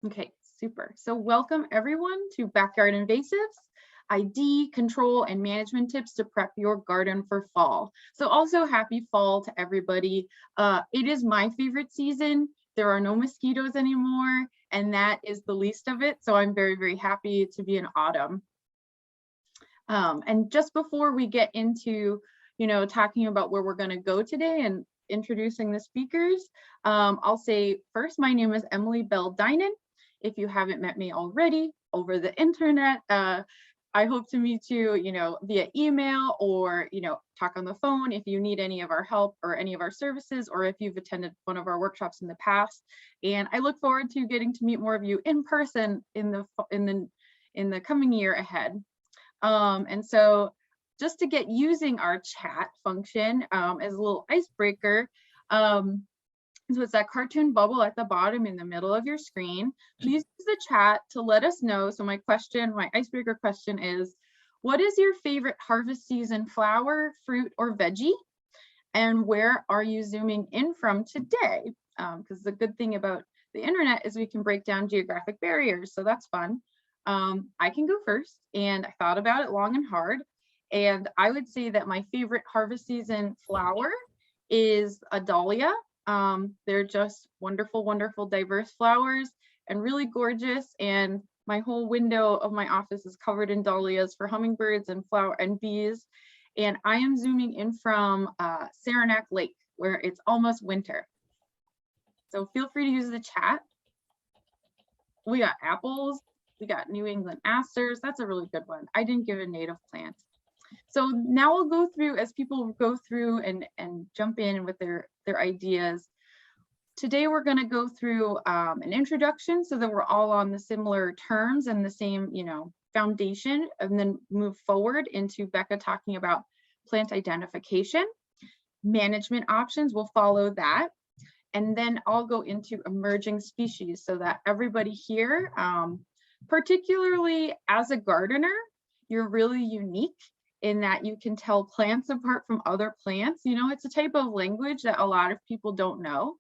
Okay, super. So welcome everyone to Backyard Invasives, ID, control, and management tips to prep your garden for fall. So also happy fall to everybody. It is my favorite season. There are no mosquitoes anymore, and that is the least of it. So I'm very, very happy to be in autumn. And just before we get into, talking about where we're going to go today and introducing the speakers, I'll say first, my name is Emily Bell-Dinan. If you haven't met me already over the internet, I hope to meet you, via email or, talk on the phone if you need any of our help or any of our services, or if you've attended one of our workshops in the past. And I look forward to getting to meet more of you in person in the coming year ahead. And so just to get using our chat function as a little icebreaker, so it's that cartoon bubble at the bottom in the middle of your screen. Please use the chat to let us know. So my icebreaker question is, what is your favorite harvest season flower, fruit, or veggie? And where are you zooming in from today? Because the good thing about the internet is we can break down geographic barriers. So that's fun. I can go first, and I thought about it long and hard. And I would say that my favorite harvest season flower is a dahlia. They're just wonderful, wonderful, diverse flowers and really gorgeous. And my whole window of my office is covered in dahlias for hummingbirds and bees. And I am zooming in from Saranac Lake, where it's almost winter. So feel free to use the chat. We got apples. We got New England asters. That's a really good one. I didn't give a native plant. So now we'll go through, as people go through and jump in with their ideas. Today we're going to go through an introduction so that we're all on the similar terms and the same, foundation, and then move forward into Becca talking about plant identification. Management options will follow that. And then I'll go into emerging species so that everybody here, particularly as a gardener, you're really unique in that you can tell plants apart from other plants. It's a type of language that a lot of people don't know.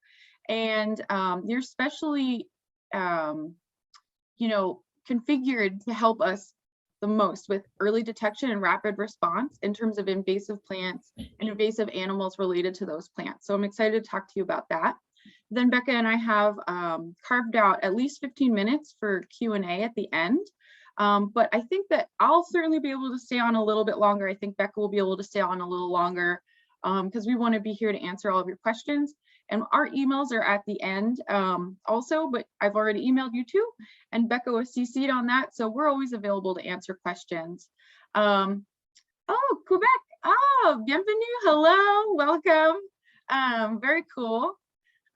And you're specially, configured to help us the most with early detection and rapid response in terms of invasive plants and invasive animals related to those plants. So I'm excited to talk to you about that. Then Becca and I have carved out at least 15 minutes for Q&A at the end. But I think that I'll certainly be able to stay on a little bit longer. I think Becca will be able to stay on a little longer because we want to be here to answer all of your questions. And our emails are at the end also, but I've already emailed you too. And Becca was CC'd on that. So we're always available to answer questions. Oh, Quebec. Oh, bienvenue. Hello. Welcome. Very cool.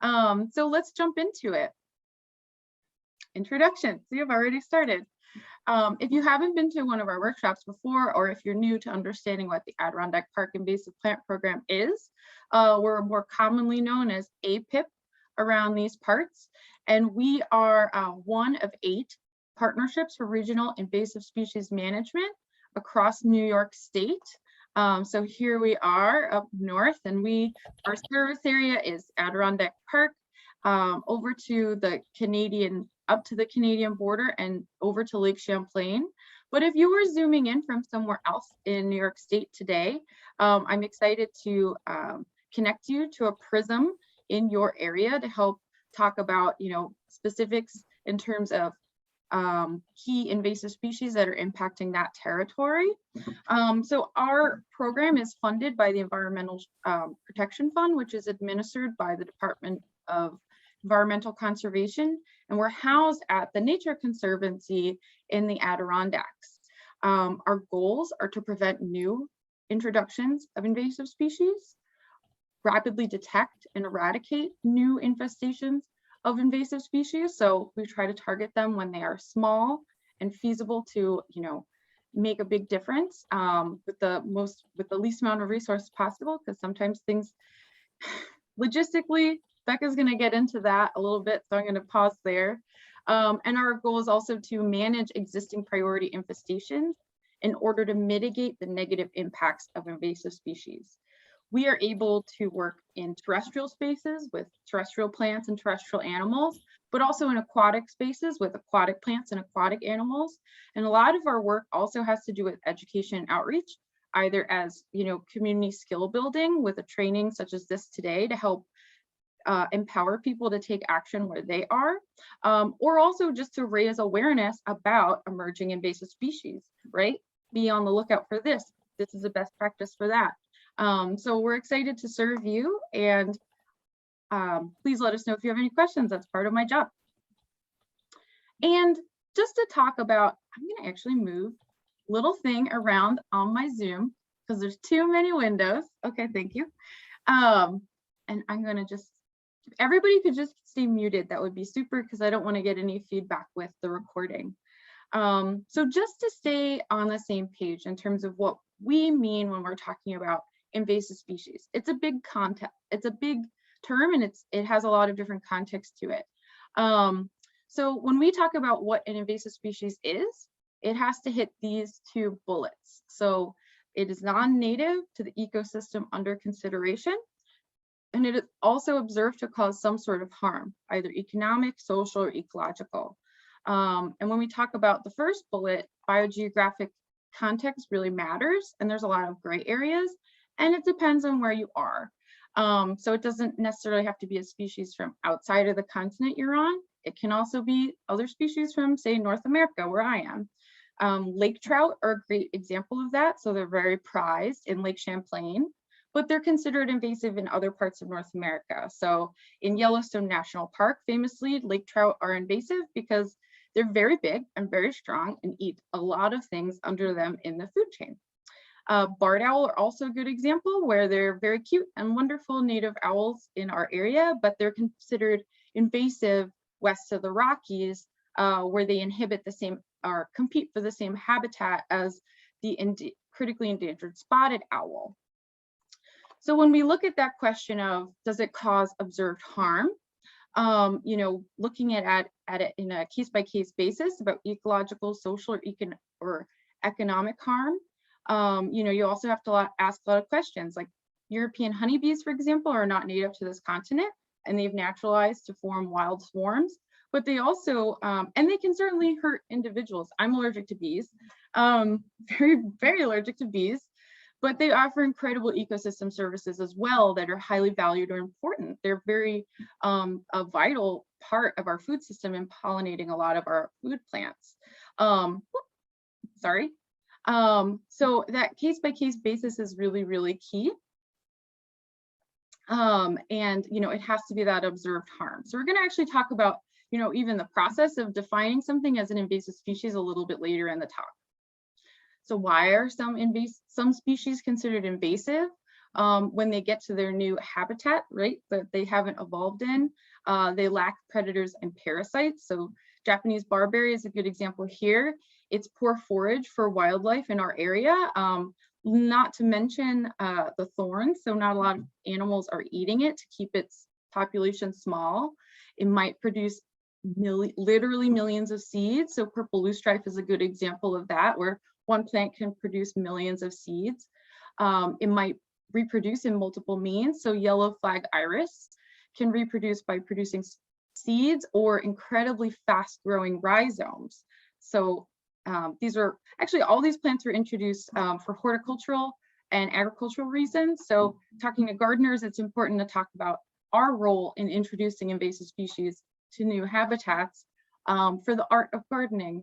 So let's jump into it. Introduction. So you've already started. If you haven't been to one of our workshops before, or if you're new to understanding what the Adirondack Park Invasive Plant Program is, we're more commonly known as APIP around these parts. And we are one of 8 partnerships for regional invasive species management across New York State. So here we are up north, and our service area is Adirondack Park, over to the up to the Canadian border and over to Lake Champlain. But if you were zooming in from somewhere else in New York State today, I'm excited to connect you to a prism in your area to help talk about, specifics in terms of key invasive species that are impacting that territory. So our program is funded by the Environmental Protection Fund, which is administered by the Department of Environmental Conservation, and we're housed at the Nature Conservancy in the Adirondacks. Our goals are to prevent new introductions of invasive species, rapidly detect and eradicate new infestations of invasive species. So we try to target them when they are small and feasible to, make a big difference with the least amount of resources possible, because sometimes things logistically, Becca's going to get into that a little bit, so I'm going to pause there. And our goal is also to manage existing priority infestations in order to mitigate the negative impacts of invasive species. we are able to work in terrestrial spaces with terrestrial plants and terrestrial animals, but also in aquatic spaces with aquatic plants and aquatic animals. And a lot of our work also has to do with education and outreach, either as, community skill building with a training such as this today to help empower people to take action where they are, or also just to raise awareness about emerging invasive species, right? Be on the lookout for this. This is the best practice for that. So we're excited to serve you, and please let us know if you have any questions. That's part of my job. And just to talk about, I'm going to actually move little thing around on my Zoom because there's too many windows. Okay, thank you. And I'm going to just, if everybody could just stay muted, that would be super, because I don't want to get any feedback with the recording. So just to stay on the same page in terms of what we mean when we're talking about invasive species. It's a big concept, it's a big term, and it has a lot of different context to it. So when we talk about what an invasive species is, it has to hit these two bullets. So it is non-native to the ecosystem under consideration, and it is also observed to cause some sort of harm, either economic, social, or ecological. And when we talk about the first bullet, biogeographic context really matters, and there's a lot of gray areas, and it depends on where you are. So it doesn't necessarily have to be a species from outside of the continent you're on. It can also be other species from, say, North America, where I am. Lake trout are a great example of that. So they're very prized in Lake Champlain, but they're considered invasive in other parts of North America. So in Yellowstone National Park, famously, lake trout are invasive because they're very big and very strong and eat a lot of things under them in the food chain. Barred owl are also a good example where they're very cute and wonderful native owls in our area, but they're considered invasive west of the Rockies, where they inhibit the same or compete for the same habitat as the critically endangered spotted owl. So when we look at that question of, does it cause observed harm? Looking at it in a case-by-case basis about ecological, social, or economic harm, you also have to ask a lot of questions, like European honeybees, for example, are not native to this continent, and they've naturalized to form wild swarms, but they also, and they can certainly hurt individuals. I'm allergic to bees, very, very allergic to bees, but they offer incredible ecosystem services as well that are highly valued or important. They're very a vital part of our food system in pollinating a lot of our food plants. So that case-by-case basis is really, really key. And it has to be that observed harm. So we're going to actually talk about, even the process of defining something as an invasive species a little bit later in the talk. So why are some species considered invasive when they get to their new habitat, right, that they haven't evolved in? They lack predators and parasites. So Japanese barberry is a good example here. It's poor forage for wildlife in our area, not to mention the thorns. So not a lot of animals are eating it to keep its population small. It might produce literally millions of seeds. So purple loosestrife is a good example of that, where one plant can produce millions of seeds. It might reproduce in multiple means. So yellow flag iris can reproduce by producing seeds or incredibly fast growing rhizomes. So these are actually, all these plants were introduced for horticultural and agricultural reasons. So talking to gardeners, it's important to talk about our role in introducing invasive species to new habitats for the art of gardening,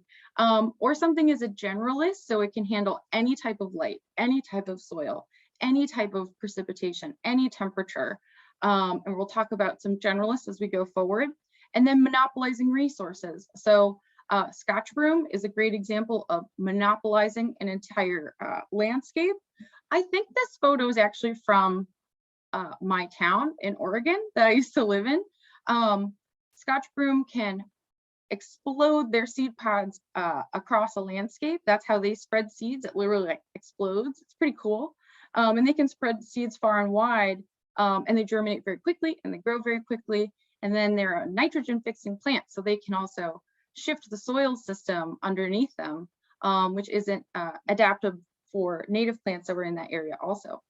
or something as a generalist, so it can handle any type of light, any type of soil, any type of precipitation, any temperature. And we'll talk about some generalists as we go forward. And then monopolizing resources. So Scotch broom is a great example of monopolizing an entire landscape. I think this photo is actually from my town in Oregon that I used to live in. Scotch broom can explode their seed pods across a landscape. That's how they spread seeds. It literally explodes. It's pretty cool. And they can spread seeds far and wide, and they germinate very quickly and they grow very quickly. And then they're a nitrogen fixing plant, so they can also shift the soil system underneath them, which isn't adaptive for native plants that were in that area also.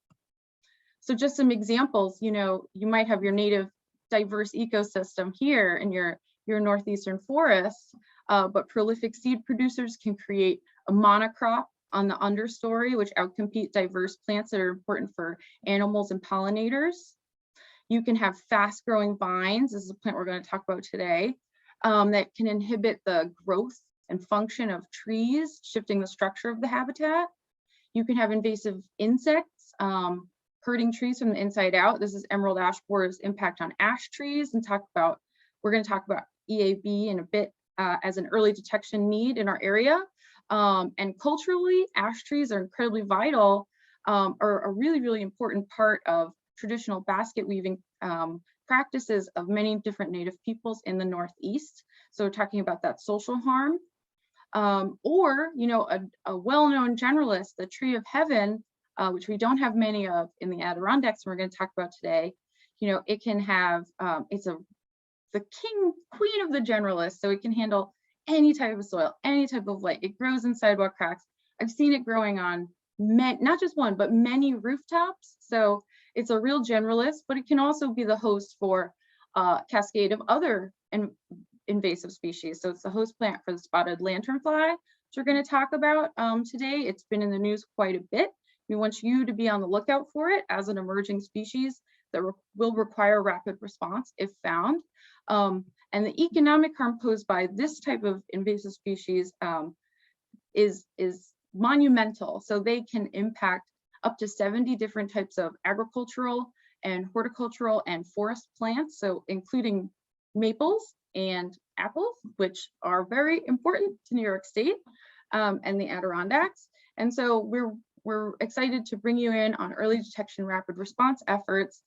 So just some examples, you know, you might have your native diverse ecosystem here in your northeastern forests, but prolific seed producers can create a monocrop on the understory, which outcompete diverse plants that are important for animals and pollinators. You can have fast growing vines. This is a plant we're going to talk about today, that can inhibit the growth and function of trees, shifting the structure of the habitat. You can have invasive insects, hurting trees from the inside out. This is emerald ash borer's impact on ash trees, and we're going to talk about EAB in a bit as an early detection need in our area. And culturally, ash trees are incredibly vital, are a really, really important part of traditional basket weaving practices of many different Native peoples in the Northeast. So we're talking about that social harm. Or, you know, a well-known generalist, the tree of heaven, which we don't have many of in the Adirondacks, we're going to talk about today. You know, it can have, it's the queen of the generalist, so it can handle any type of soil, any type of light. It grows in sidewalk cracks. I've seen it growing on not just one, but many rooftops. So it's a real generalist, but it can also be the host for a cascade of other invasive species. So it's the host plant for the spotted lanternfly, which we're going to talk about today. It's been in the news quite a bit. We want you to be on the lookout for it as an emerging species that will require rapid response if found. And the economic harm posed by this type of invasive species is monumental. So they can impact up to 70 different types of agricultural and horticultural and forest plants, so including maples and apples, which are very important to New York State and the Adirondacks. And so we're excited to bring you in on early detection rapid response efforts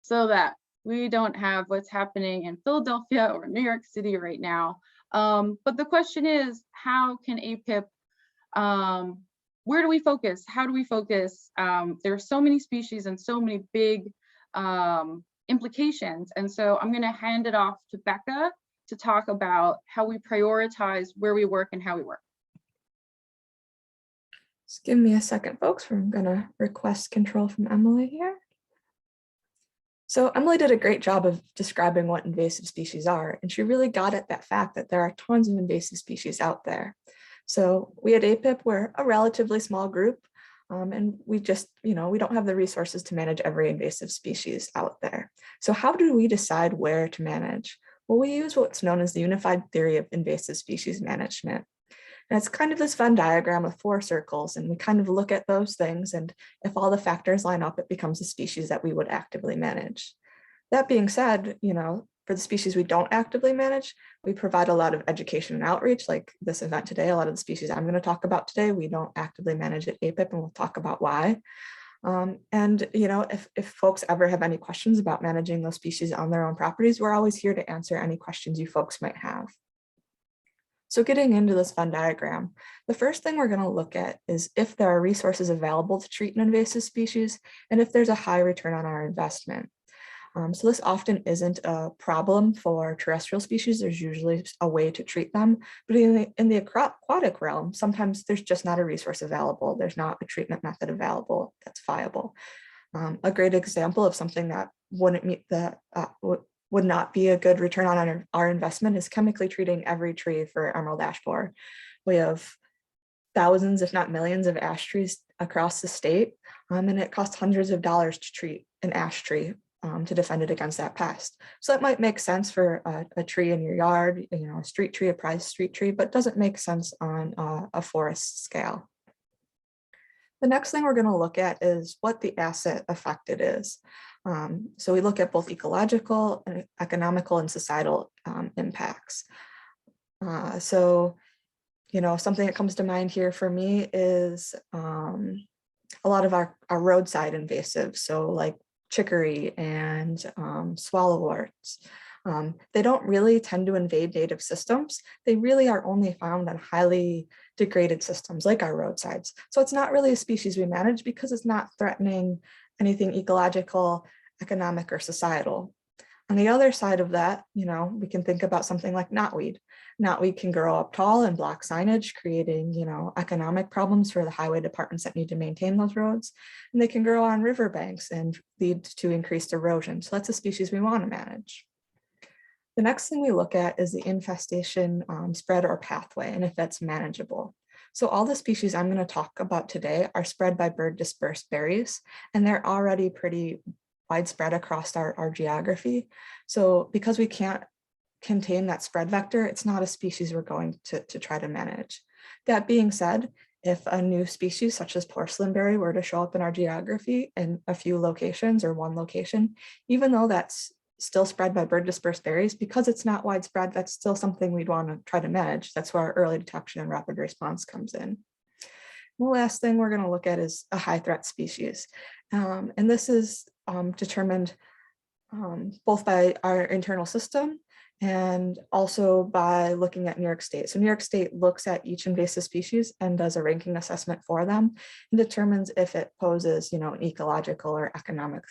so that we don't have what's happening in Philadelphia or New York City right now. But the question is, how can APIP, where do we focus? How do we focus? There are so many species and so many big implications. And so I'm going to hand it off to Becca to talk about how we prioritize where we work and how we work. Just give me a second, folks. I'm going to request control from Emily here. So Emily did a great job of describing what invasive species are, and she really got at that fact that there are tons of invasive species out there. So we at APIP, we're a relatively small group, and we just, we don't have the resources to manage every invasive species out there. So how do we decide where to manage? Well, we use what's known as the unified theory of invasive species management. And it's kind of this Venn diagram with 4 circles, and we kind of look at those things, and if all the factors line up, it becomes a species that we would actively manage. That being said, for the species we don't actively manage, we provide a lot of education and outreach, like this event today. A lot of the species I'm going to talk about today, we don't actively manage at APIP, and we'll talk about why. If folks ever have any questions about managing those species on their own properties, we're always here to answer any questions you folks might have. So getting into this Venn diagram, the first thing we're going to look at is if there are resources available to treat an invasive species and if there's a high return on our investment. So this often isn't a problem for terrestrial species. There's usually a way to treat them, but in the aquatic realm, sometimes there's just not a resource available. There's not a treatment method available that's viable. A great example of something that wouldn't meet the would not be a good return on our investment is chemically treating every tree for emerald ash borer. We have thousands, if not millions, of ash trees across the state, and it costs hundreds of dollars to treat an ash tree to defend it against that pest. So that might make sense for a tree in your yard, a street tree, a prized street tree, but doesn't make sense on a forest scale. The next thing we're going to look at is what the asset affected is. So we look at both ecological and economical and societal impacts. Something that comes to mind here for me is a lot of our roadside invasives. So like chicory and swallowworts. They don't really tend to invade native systems. They really are only found on highly degraded systems like our roadsides. So it's not really a species we manage because it's not threatening anything ecological, economic, or societal. On the other side of that, we can think about something like knotweed. Knotweed can grow up tall and block signage, creating, economic problems for the highway departments that need to maintain those roads. And they can grow on riverbanks and lead to increased erosion. So that's a species we want to manage. The next thing we look at is the infestation spread or pathway, and if that's manageable. So all the species I'm going to talk about today are spread by bird dispersed berries, and they're already pretty widespread across our geography. So because we can't contain that spread vector, it's not a species we're going to try to manage. That being said, if a new species such as porcelain berry were to show up in our geography in a few locations or one location, even though that's still spread by bird dispersed berries, because it's not widespread, that's still something we'd want to try to manage. That's where our early detection and rapid response comes in. The last thing we're going to look at is a high threat species. And this is determined both by our internal system and also by looking at New York State. So New York State looks at each invasive species and does a ranking assessment for them and determines if it poses, an ecological or economic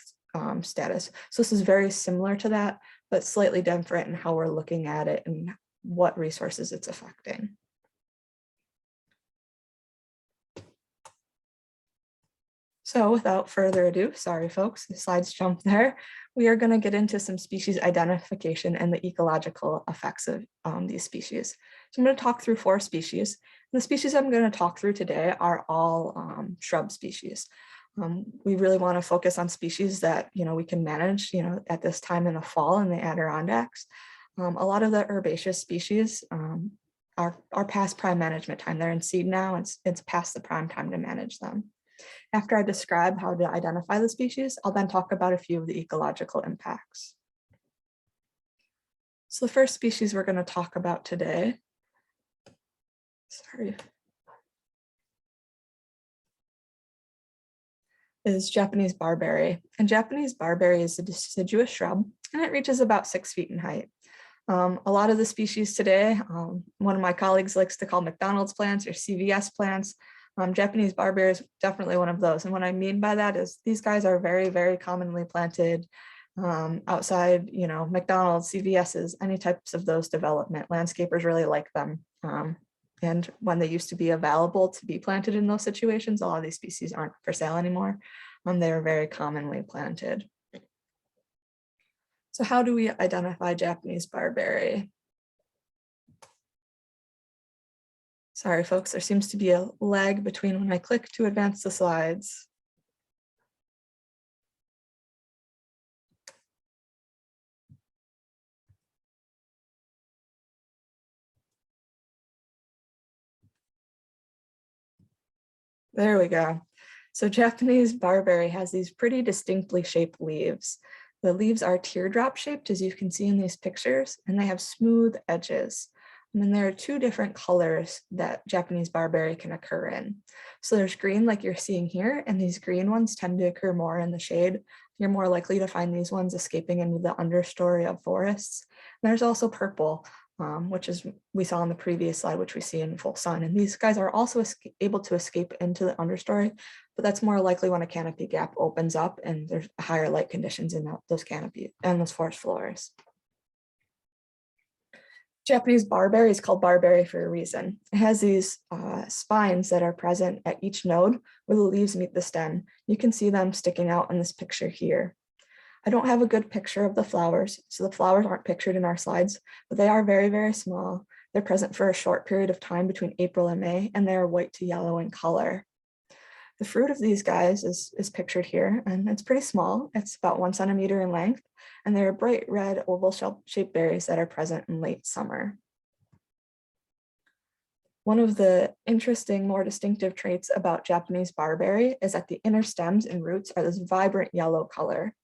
status. So this is very similar to that, but slightly different in how we're looking at it and what resources it's affecting. So without further ado, sorry folks, the slides jumped there. We are going to get into some species identification and the ecological effects of these species. So I'm going to talk through 4 species. And the species I'm going to talk through today are all shrub species. We really want to focus on species that we can manage at this time in the fall in the Adirondacks. A lot of the herbaceous species are past prime management time. They're in seed now. It's past the prime time to manage them. After I describe how to identify the species, I'll then talk about a few of the ecological impacts. So the first species we're going to talk about today, is Japanese barberry. And Japanese barberry is a deciduous shrub, and it reaches about 6 feet in height. A lot of the species today, one of my colleagues likes to call McDonald's plants or CVS plants. Japanese barberry is definitely one of those. And what I mean by that is these guys are very, very commonly planted outside, McDonald's, CVS's, any types of those development. Landscapers really like them. And when they used to be available to be planted in those situations, a lot of these species aren't for sale anymore. They are very commonly planted. So how do we identify Japanese barberry? Sorry, folks, there seems to be a lag between when I click to advance the slides. There we go. So Japanese barberry has these pretty distinctly shaped leaves. The leaves are teardrop shaped, as you can see in these pictures, and they have smooth edges. And then there are 2 different colors that Japanese barberry can occur in. So there's green like you're seeing here, and these green ones tend to occur more in the shade. You're more likely to find these ones escaping into the understory of forests. And there's also purple, which is we saw on the previous slide, which we see in full sun. And these guys are also able to escape into the understory, but that's more likely when a canopy gap opens up and there's higher light conditions in those canopy and those forest floors. Japanese barberry is called barberry for a reason. It has these spines that are present at each node where the leaves meet the stem. You can see them sticking out in this picture here. I don't have a good picture of the flowers, so the flowers aren't pictured in our slides, but they are very, very small. They're present for a short period of time between April and May, and they are white to yellow in color. The fruit of these guys is pictured here, and it's pretty small. It's about 1 centimeter in length, and they're bright red oval shaped berries that are present in late summer. One of the interesting, more distinctive traits about Japanese barberry is that the inner stems and roots are this vibrant yellow color.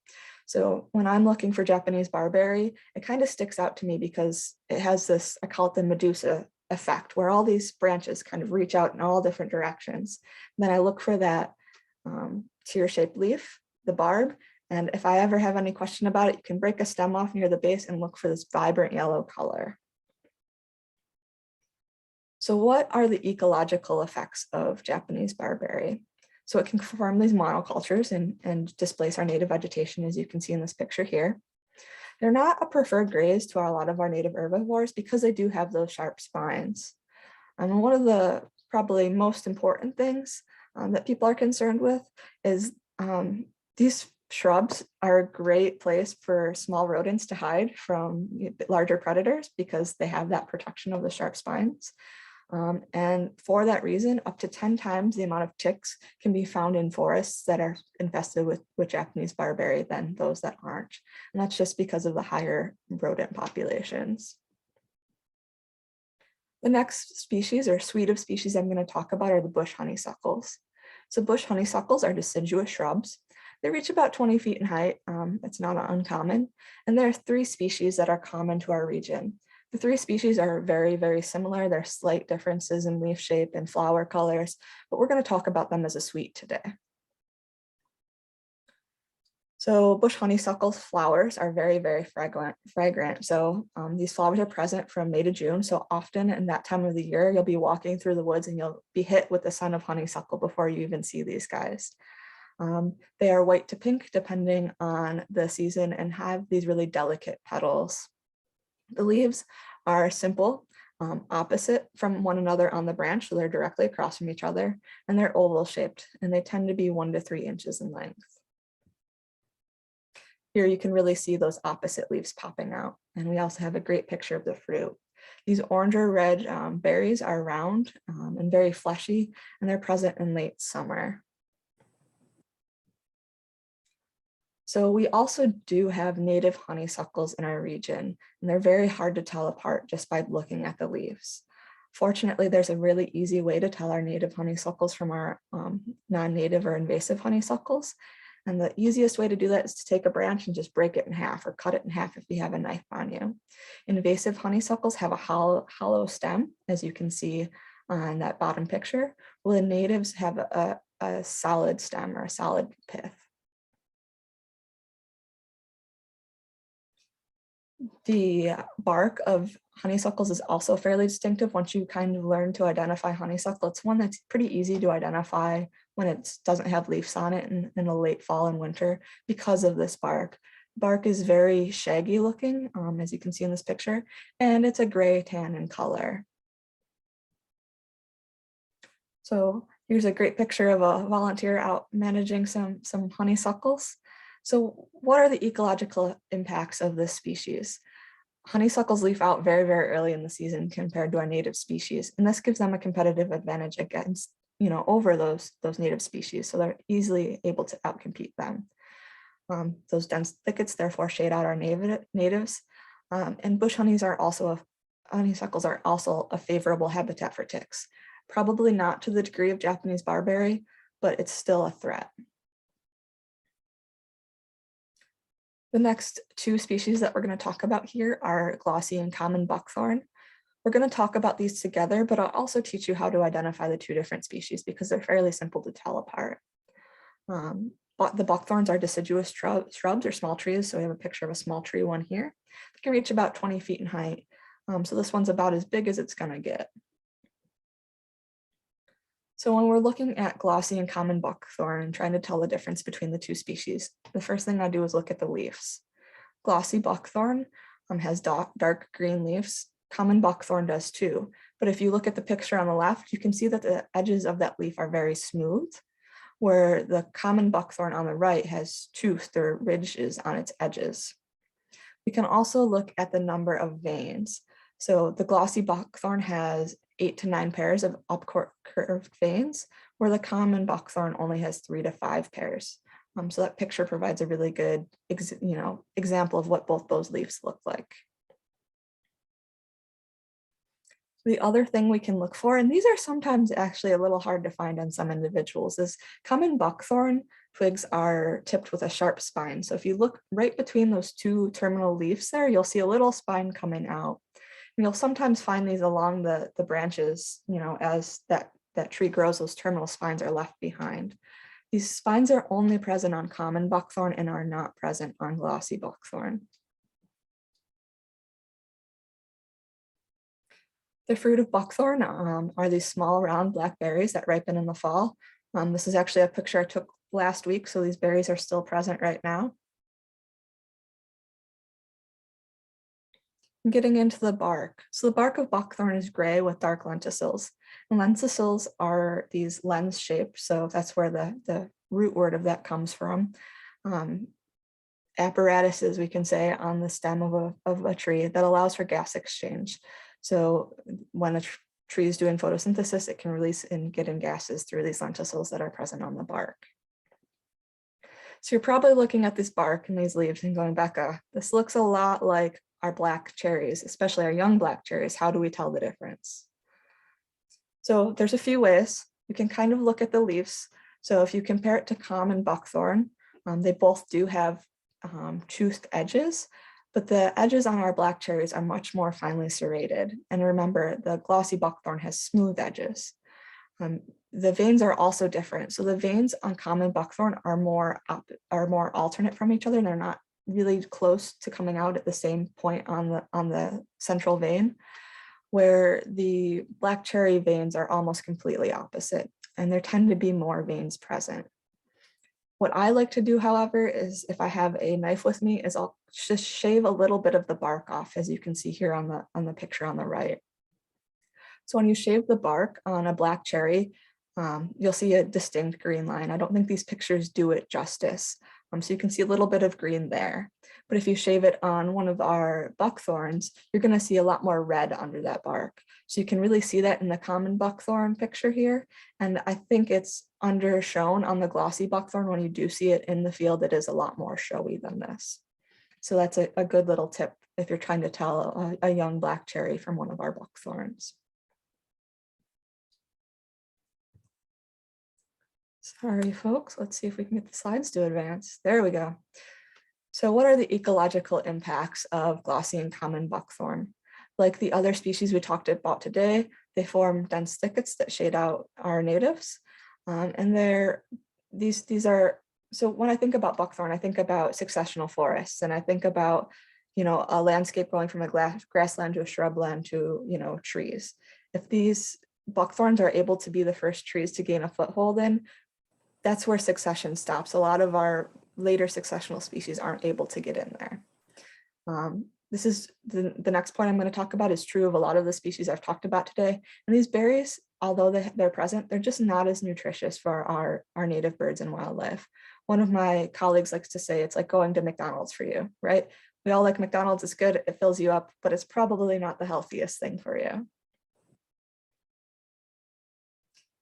So when I'm looking for Japanese barberry, it kind of sticks out to me because it has this, I call it the Medusa effect, where all these branches kind of reach out in all different directions. And then I look for that tear-shaped leaf, the barb, and if I ever have any question about it, you can break a stem off near the base and look for this vibrant yellow color. So what are the ecological effects of Japanese barberry? So it can form these monocultures and displace our native vegetation, as you can see in this picture here. They're not a preferred graze to a lot of our native herbivores because they do have those sharp spines. And one of the probably most important things that people are concerned with is these shrubs are a great place for small rodents to hide from larger predators because they have that protection of the sharp spines. And for that reason, up to 10 times the amount of ticks can be found in forests that are infested with Japanese barberry than those that aren't. And that's just because of the higher rodent populations. The next species or suite of species I'm going to talk about are the bush honeysuckles. So bush honeysuckles are deciduous shrubs. They reach about 20 feet in height. It's not uncommon. And there are 3 species that are common to our region. The 3 species are very, very similar. There are slight differences in leaf shape and flower colors, but we're going to talk about them as a suite today. So bush honeysuckle flowers are very, very fragrant. So these flowers are present from May to June. So often in that time of the year, you'll be walking through the woods and you'll be hit with the scent of honeysuckle before you even see these guys. They are white to pink depending on the season and have these really delicate petals. The leaves are simple, opposite from one another on the branch, so they're directly across from each other, and they're oval shaped, and they tend to be 1 to 3 inches in length. Here you can really see those opposite leaves popping out, and we also have a great picture of the fruit. These orange or red berries are round and very fleshy, and they're present in late summer. So we also do have native honeysuckles in our region, and they're very hard to tell apart just by looking at the leaves. Fortunately, there's a really easy way to tell our native honeysuckles from our non-native or invasive honeysuckles. And the easiest way to do that is to take a branch and just break it in half or cut it in half if you have a knife on you. Invasive honeysuckles have a hollow stem, as you can see on that bottom picture, while the natives have a solid stem or a solid pith. The bark of honeysuckles is also fairly distinctive once you kind of learn to identify honeysuckle. It's one that's pretty easy to identify when it doesn't have leaves on it in the late fall and winter because of this bark. Bark is very shaggy looking, as you can see in this picture, and it's a gray tan in color. So here's a great picture of a volunteer out managing some honeysuckles. So what are the ecological impacts of this species? Honeysuckles leaf out very, very early in the season compared to our native species, and this gives them a competitive advantage against, over those native species, so they're easily able to outcompete them. Those dense thickets therefore shade out our natives, and bush honeysuckles are also a favorable habitat for ticks. Probably not to the degree of Japanese barberry, but it's still a threat. The next 2 species that we're going to talk about here are glossy and common buckthorn. We're going to talk about these together, but I'll also teach you how to identify the 2 different species because they're fairly simple to tell apart. The buckthorns are deciduous shrubs or small trees. So we have a picture of a small tree one here. They can reach about 20 feet in height. So this one's about as big as it's going to get. So when we're looking at glossy and common buckthorn and trying to tell the difference between the 2 species, the first thing I do is look at the leaves. Glossy buckthorn has dark green leaves. Common buckthorn does too. But if you look at the picture on the left, you can see that the edges of that leaf are very smooth, where the common buckthorn on the right has toothed or ridges on its edges. We can also look at the number of veins. So the glossy buckthorn has 8 to 9 pairs of up-curved veins, where the common buckthorn only has 3 to 5 pairs. So that picture provides a really good example of what both those leaves look like. The other thing we can look for, and these are sometimes actually a little hard to find on some individuals, is common buckthorn twigs are tipped with a sharp spine. So if you look right between those 2 terminal leaves there, you'll see a little spine coming out. And you'll sometimes find these along the branches, as that tree grows, those terminal spines are left behind. These spines are only present on common buckthorn and are not present on glossy buckthorn. The fruit of buckthorn are these small round black berries that ripen in the fall. This is actually a picture I took last week, so these berries are still present right now. Getting into the bark. So the bark of buckthorn is gray with dark lenticels. And lenticels are these lens shaped. So that's where the root word of that comes from. Apparatuses, we can say, on the stem of a tree that allows for gas exchange. So when a tree is doing photosynthesis, it can release and get in gases through these lenticels that are present on the bark. So you're probably looking at this bark and these leaves and going, Becca, this looks a lot like our black cherries, especially our young black cherries. How do we tell the difference? So there's a few ways. You can kind of look at the leaves. So if you compare it to common buckthorn, they both do have toothed edges, but the edges on our black cherries are much more finely serrated. And remember, the glossy buckthorn has smooth edges. The veins are also different. So the veins on common buckthorn are more alternate from each other. And they're not really close to coming out at the same point on the central vein, where the black cherry veins are almost completely opposite, and there tend to be more veins present. What I like to do, however, is if I have a knife with me, is I'll just shave a little bit of the bark off, as you can see here on the picture on the right. So when you shave the bark on a black cherry, you'll see a distinct green line. I don't think these pictures do it justice. So you can see a little bit of green there. But if you shave it on one of our buckthorns, you're going to see a lot more red under that bark. So you can really see that in the common buckthorn picture here. And I think it's undershown on the glossy buckthorn. When you do see it in the field, it is a lot more showy than this. So that's a good little tip if you're trying to tell a young black cherry from one of our buckthorns. Sorry, folks. Let's see if we can get the slides to advance. There we go. So what are the ecological impacts of glossy and common buckthorn? Like the other species we talked about today, they form dense thickets that shade out our natives. And these are, so when I think about buckthorn, I think about successional forests, and I think about, a landscape going from a grassland to a shrubland to, trees. If these buckthorns are able to be the first trees to gain a foothold in, that's where succession stops. A lot of our later successional species aren't able to get in there. This is the next point I'm going to talk about is true of a lot of the species I've talked about today. And these berries, although they're present, they're just not as nutritious for our native birds and wildlife. One of my colleagues likes to say it's like going to McDonald's for you, right? We all like McDonald's, it's good, it fills you up, but it's probably not the healthiest thing for you.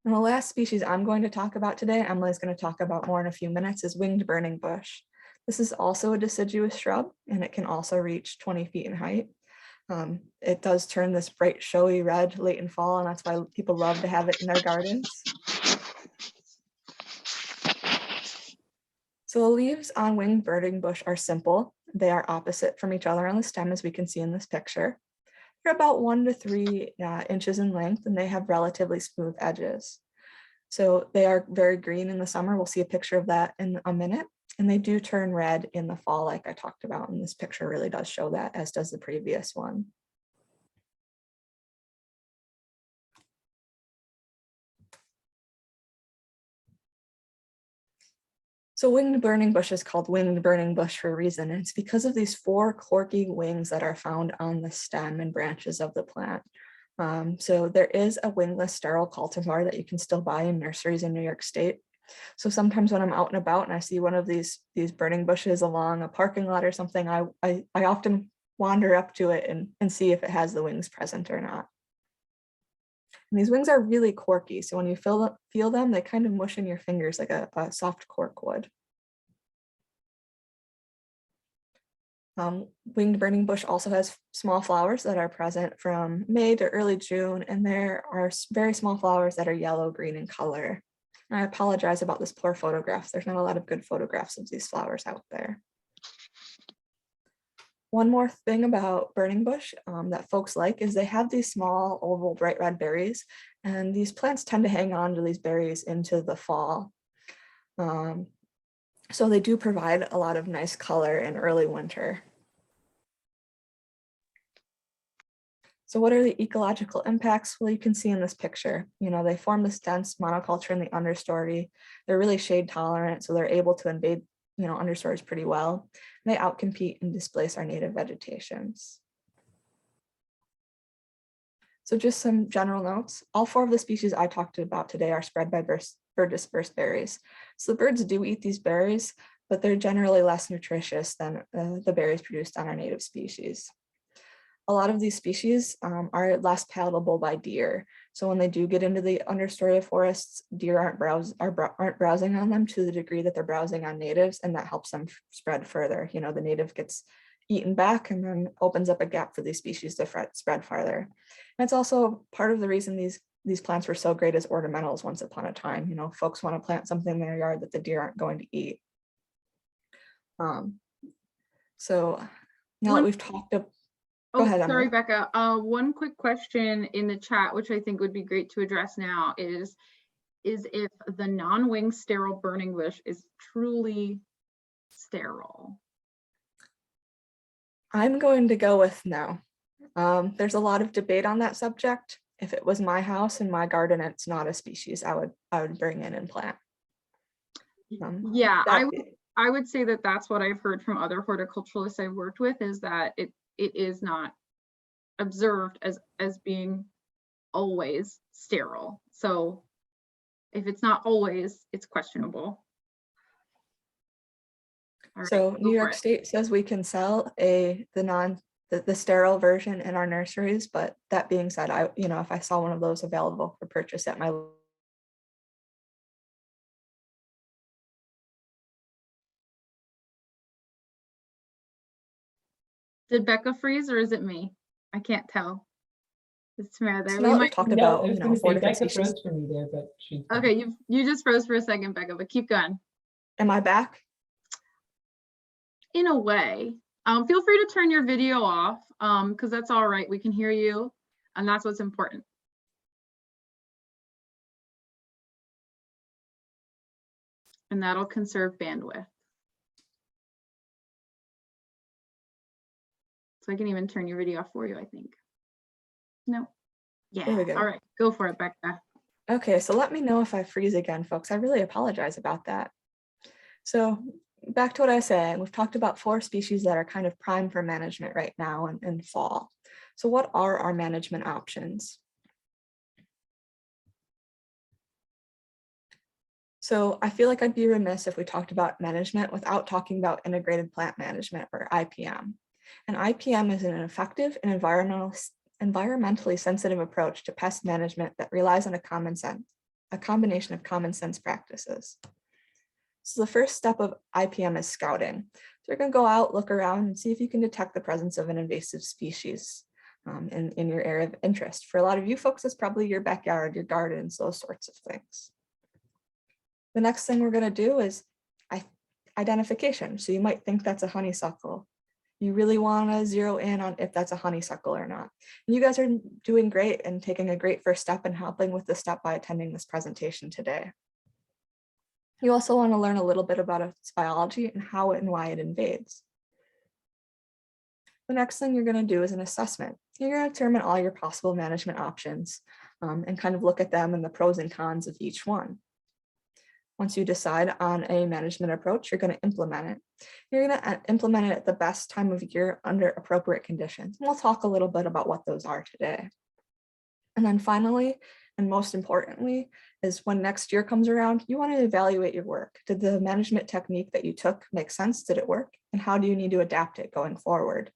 And the last species I'm going to talk about today, Emily's going to talk about more in a few minutes, is winged burning bush. This is also a deciduous shrub, and it can also reach 20 feet in height. It does turn this bright, showy red late in fall, and that's why people love to have it in their gardens. So the leaves on winged burning bush are simple. They are opposite from each other on the stem, as we can see in this picture. They're about 1 to 3 inches in length, and they have relatively smooth edges. So they are very green in the summer. We'll see a picture of that in a minute. And they do turn red in the fall, like I talked about. And this picture really does show that, as does the previous one. So winged burning bush is called winged burning bush for a reason. And it's because of these 4 corky wings that are found on the stem and branches of the plant. So there is a wingless sterile cultivar that you can still buy in nurseries in New York State. So sometimes when I'm out and about and I see one of these burning bushes along a parking lot or something, I often wander up to it and see if it has the wings present or not. And these wings are really corky, so when you feel them, they kind of mush in your fingers like a soft cork would. Winged burning bush also has small flowers that are present from May to early June, and there are very small flowers that are yellow-green in color. And I apologize about this poor photograph. There's not a lot of good photographs of these flowers out there. One more thing about burning bush that folks like is they have these small oval bright red berries, and these plants tend to hang on to these berries into the fall. So they do provide a lot of nice color in early winter. So what are the ecological impacts? Well, you can see in this picture, they form this dense monoculture in the understory. They're really shade tolerant, so they're able to invade understories pretty well. They outcompete and displace our native vegetations. So just some general notes. All 4 of the species I talked about today are spread by bird dispersed berries. So the birds do eat these berries, but they're generally less nutritious than the berries produced on our native species. A lot of these species are less palatable by deer. So when they do get into the understory of forests, deer aren't browsing on them to the degree that they're browsing on natives, and that helps them spread further. You know, the native gets eaten back and then opens up a gap for these species to spread farther. And it's also part of the reason these plants were so great as ornamentals once upon a time. You know, folks want to plant something in their yard that the deer aren't going to eat. So now that we've talked about, go ahead, sorry, Emily. Becca. One quick question in the chat, which I think would be great to address now, is if the non-wing sterile burning bush is truly sterile? I'm going to go with no. There's a lot of debate on that subject. If it was my house and my garden, it's not a species I would bring in and plant. Yeah, I would say that that's what I've heard from other horticulturalists I've worked with, is that it is not observed as being always sterile. So if it's not always, it's questionable. All so right, New York State says we can sell the sterile version in our nurseries, but that being said, if I saw one of those available for purchase at my Did Becca freeze or is it me? I can't tell. It's there. So now we've talked about 4 different species. For me there, but okay, you just froze for a second, Becca, but keep going. Am I back? In a way. Feel free to turn your video off, because that's all right. We can hear you, and that's what's important. And that'll conserve bandwidth. So I can even turn your video off for you, I think. No. Yeah. There we go. All right, go for it, Becca. Okay, so let me know if I freeze again, folks. I really apologize about that. So back to what I said, we've talked about 4 species that are kind of prime for management right now in fall. So what are our management options? So I feel like I'd be remiss if we talked about management without talking about integrated plant management, or IPM. And IPM is an effective and environmentally sensitive approach to pest management that relies on a combination of common sense practices. So the first step of IPM is scouting. So you're going to go out, look around, and see if you can detect the presence of an invasive species in your area of interest. For a lot of you folks, it's probably your backyard, your gardens, those sorts of things. The next thing we're going to do is identification. So you might think that's a honeysuckle. You really want to zero in on if that's a honeysuckle or not. And you guys are doing great and taking a great first step and helping with this step by attending this presentation today. You also want to learn a little bit about its biology and how and why it invades. The next thing you're going to do is an assessment. You're going to determine all your possible management options and kind of look at them and the pros and cons of each one. Once you decide on a management approach, you're going to implement it. You're going to implement it at the best time of year under appropriate conditions. And we'll talk a little bit about what those are today. And then finally, and most importantly, is when next year comes around, you want to evaluate your work. Did the management technique that you took make sense? Did it work? And how do you need to adapt it going forward?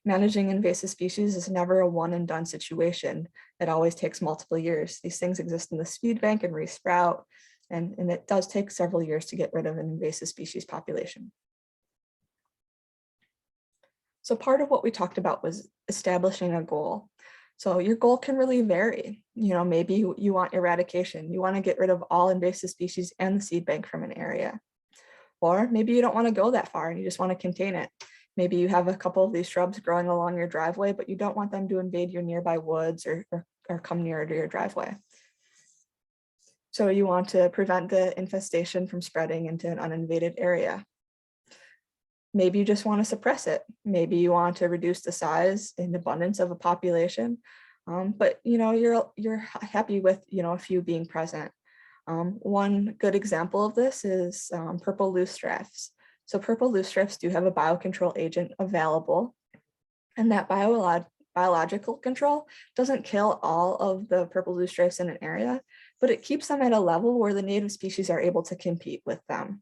Managing invasive species is never a one and done situation. It always takes multiple years. These things exist in the seed bank and resprout. And it does take several years to get rid of an invasive species population. So part of what we talked about was establishing a goal. So your goal can really vary. You know, maybe you want eradication. You want to get rid of all invasive species and the seed bank from an area. Or maybe you don't want to go that far and you just want to contain it. Maybe you have a couple of these shrubs growing along your driveway, but you don't want them to invade your nearby woods or come nearer to your driveway. So you want to prevent the infestation from spreading into an uninvaded area. Maybe you just want to suppress it. Maybe you want to reduce the size and abundance of a population, but you're happy with a few being present. One good example of this is purple loosestrife. So purple loosestrifes do have a biocontrol agent available, and that biological control doesn't kill all of the purple loosestrifes in an area, but it keeps them at a level where the native species are able to compete with them.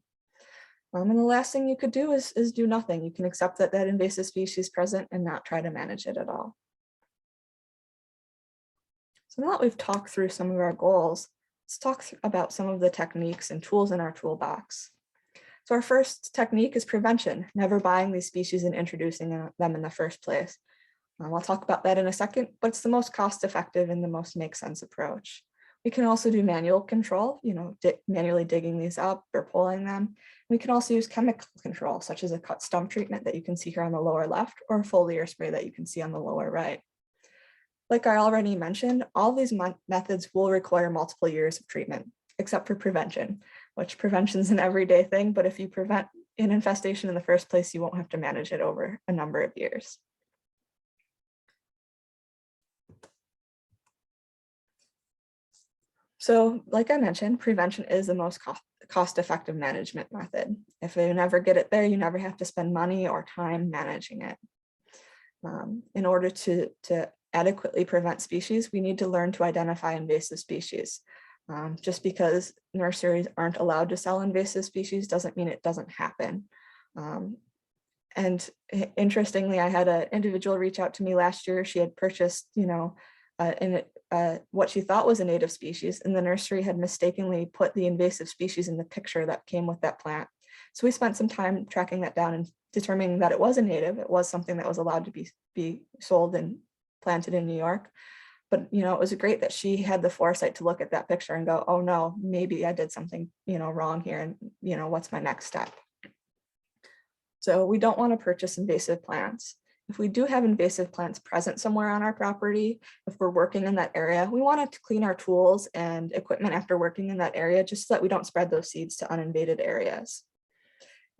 And the last thing you could do is do nothing. You can accept that invasive species is present and not try to manage it at all. So now that we've talked through some of our goals, let's talk about some of the techniques and tools in our toolbox. So our first technique is prevention, never buying these species and introducing them in the first place. I'll talk about that in a second, but it's the most cost-effective and the most make sense approach. We can also do manual control, manually digging these up or pulling them. We can also use chemical control, such as a cut stump treatment that you can see here on the lower left, or a foliar spray that you can see on the lower right. Like I already mentioned, all these methods will require multiple years of treatment, except for prevention, which prevention is an everyday thing, but if you prevent an infestation in the first place, you won't have to manage it over a number of years. So like I mentioned, prevention is the most cost-effective management method. If you never get it there, you never have to spend money or time managing it. In order to adequately prevent species, we need to learn to identify invasive species. Just because nurseries aren't allowed to sell invasive species doesn't mean it doesn't happen. And interestingly, I had an individual reach out to me last year. She had purchased, what she thought was a native species, and the nursery had mistakenly put the invasive species in the picture that came with that plant. So we spent some time tracking that down and determining that it was a native. It was something that was allowed to be sold and planted in New York. But it was great that she had the foresight to look at that picture and go, oh no, maybe I did something wrong here, and what's my next step? So we don't want to purchase invasive plants. If we do have invasive plants present somewhere on our property, if we're working in that area, we want to clean our tools and equipment after working in that area, just so that we don't spread those seeds to uninvaded areas.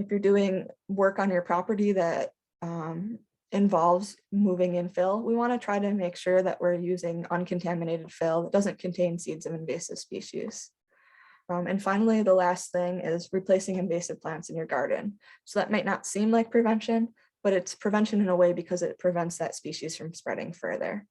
If you're doing work on your property that involves moving in fill, we want to try to make sure that we're using uncontaminated fill that doesn't contain seeds of invasive species. And finally, the last thing is replacing invasive plants in your garden. So that might not seem like prevention, but it's prevention in a way because it prevents that species from spreading further.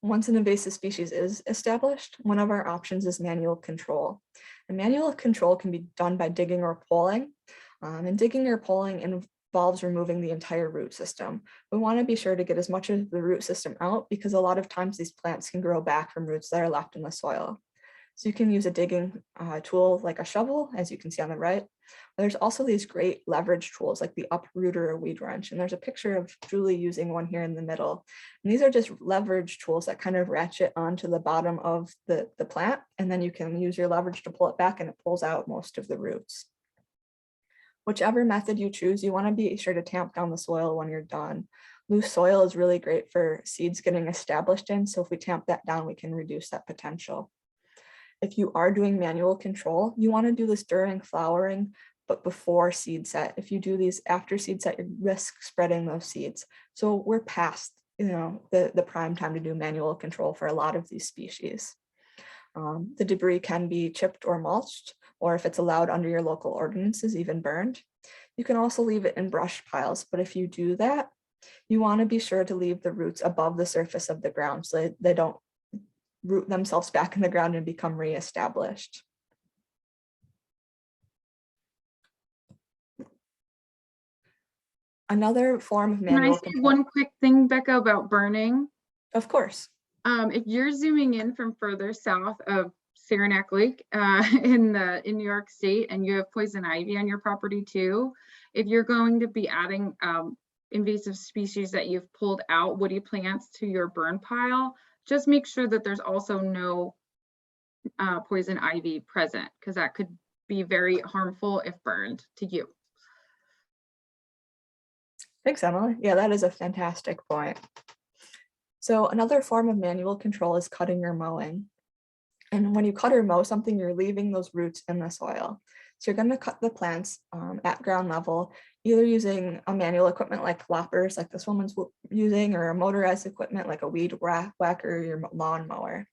Once an invasive species is established, one of our options is manual control. And manual control can be done by digging or pulling. And digging or pulling involves removing the entire root system. We want to be sure to get as much of the root system out because a lot of times these plants can grow back from roots that are left in the soil. So you can use a digging tool like a shovel, as you can see on the right. There's also these great leverage tools like the uprooter or weed wrench. And there's a picture of Julie using one here in the middle. And these are just leverage tools that kind of ratchet onto the bottom of the plant. And then you can use your leverage to pull it back and it pulls out most of the roots. Whichever method you choose, you want to be sure to tamp down the soil when you're done. Loose soil is really great for seeds getting established in. So if we tamp that down, we can reduce that potential. If you are doing manual control, you want to do this during flowering, but before seed set. If you do these after seed set, you risk spreading those seeds. So we're past, the prime time to do manual control for a lot of these species. The debris can be chipped or mulched, or if it's allowed under your local ordinances, even burned. You can also leave it in brush piles, but if you do that, you want to be sure to leave the roots above the surface of the ground so they don't root themselves back in the ground and become reestablished. Another form of manual control. Can I say one quick thing, Becca, about burning? Of course. If you're zooming in from further south of Saranac Lake in New York State, and you have poison ivy on your property too, if you're going to be adding invasive species that you've pulled out, woody plants to your burn pile, just make sure that there's also no poison ivy present, because that could be very harmful if burned to you. Thanks, Emily. Yeah, that is a fantastic point. So another form of manual control is cutting or mowing. And when you cut or mow something, you're leaving those roots in the soil. So you're going to cut the plants at ground level, either using a manual equipment like loppers, like this woman's using, or a motorized equipment like a weed whacker or your lawn mower.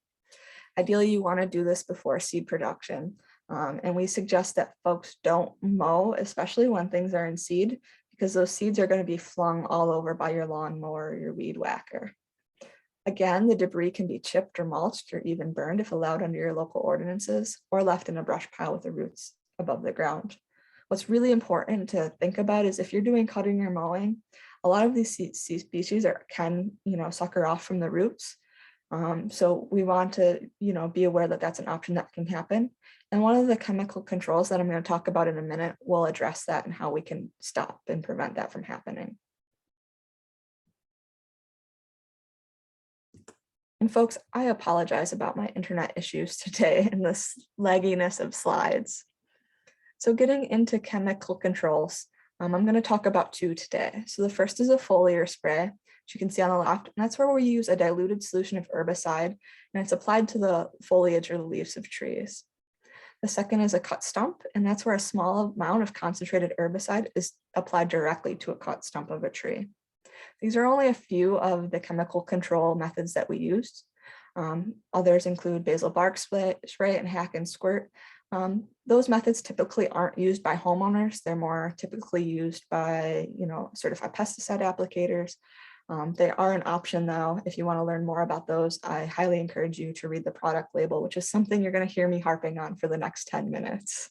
Ideally, you want to do this before seed production. And we suggest that folks don't mow, especially when things are in seed, because those seeds are going to be flung all over by your lawnmower or your weed whacker. Again, the debris can be chipped or mulched or even burned if allowed under your local ordinances, or left in a brush pile with the roots above the ground. What's really important to think about is if you're doing cutting or mowing, a lot of these species can sucker off from the roots. So we want to be aware that that's an option that can happen. And one of the chemical controls that I'm going to talk about in a minute will address that and how we can stop and prevent that from happening. And folks, I apologize about my internet issues today and this lagginess of slides. So getting into chemical controls, I'm going to talk about two today. So the first is a foliar spray, which you can see on the left, and that's where we use a diluted solution of herbicide, and it's applied to the foliage or the leaves of trees. The second is a cut stump, and that's where a small amount of concentrated herbicide is applied directly to a cut stump of a tree. These are only a few of the chemical control methods that we used. Others include basal bark spray and hack and squirt. Those methods typically aren't used by homeowners. They're more typically used by certified pesticide applicators. They are an option though. If you want to learn more about those, I highly encourage you to read the product label, which is something you're going to hear me harping on for the next 10 minutes.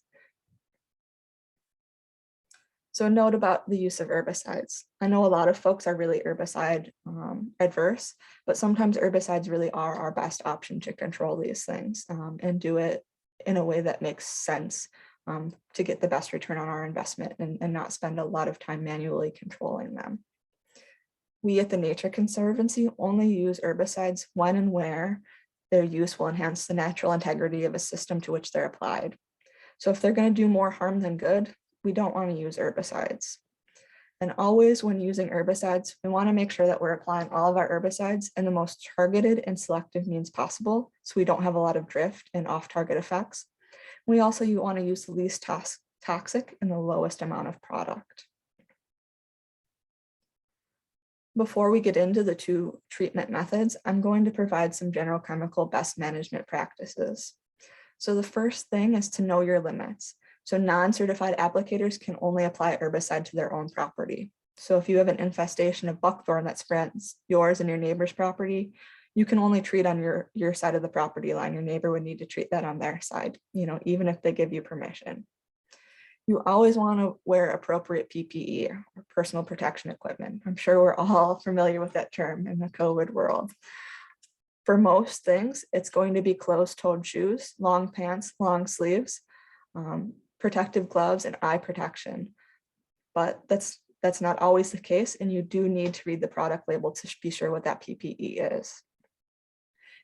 So a note about the use of herbicides. I know a lot of folks are really herbicide adverse, but sometimes herbicides really are our best option to control these things and do it in a way that makes sense to get the best return on our investment and not spend a lot of time manually controlling them. We at the Nature Conservancy only use herbicides when and where their use will enhance the natural integrity of a system to which they're applied. So if they're going to do more harm than good, we don't want to use herbicides. And always when using herbicides, we want to make sure that we're applying all of our herbicides in the most targeted and selective means possible, so we don't have a lot of drift and off-target effects. We also want to use the least toxic and the lowest amount of product. Before we get into the two treatment methods, I'm going to provide some general chemical pest management practices. So the first thing is to know your limits. So non-certified applicators can only apply herbicide to their own property. So if you have an infestation of buckthorn that spreads yours and your neighbor's property, you can only treat on your side of the property line. Your neighbor would need to treat that on their side, even if they give you permission. You always want to wear appropriate PPE or personal protection equipment. I'm sure we're all familiar with that term in the COVID world. For most things, it's going to be closed-toed shoes, long pants, long sleeves, protective gloves, and eye protection. But that's not always the case, and you do need to read the product label to be sure what that PPE is.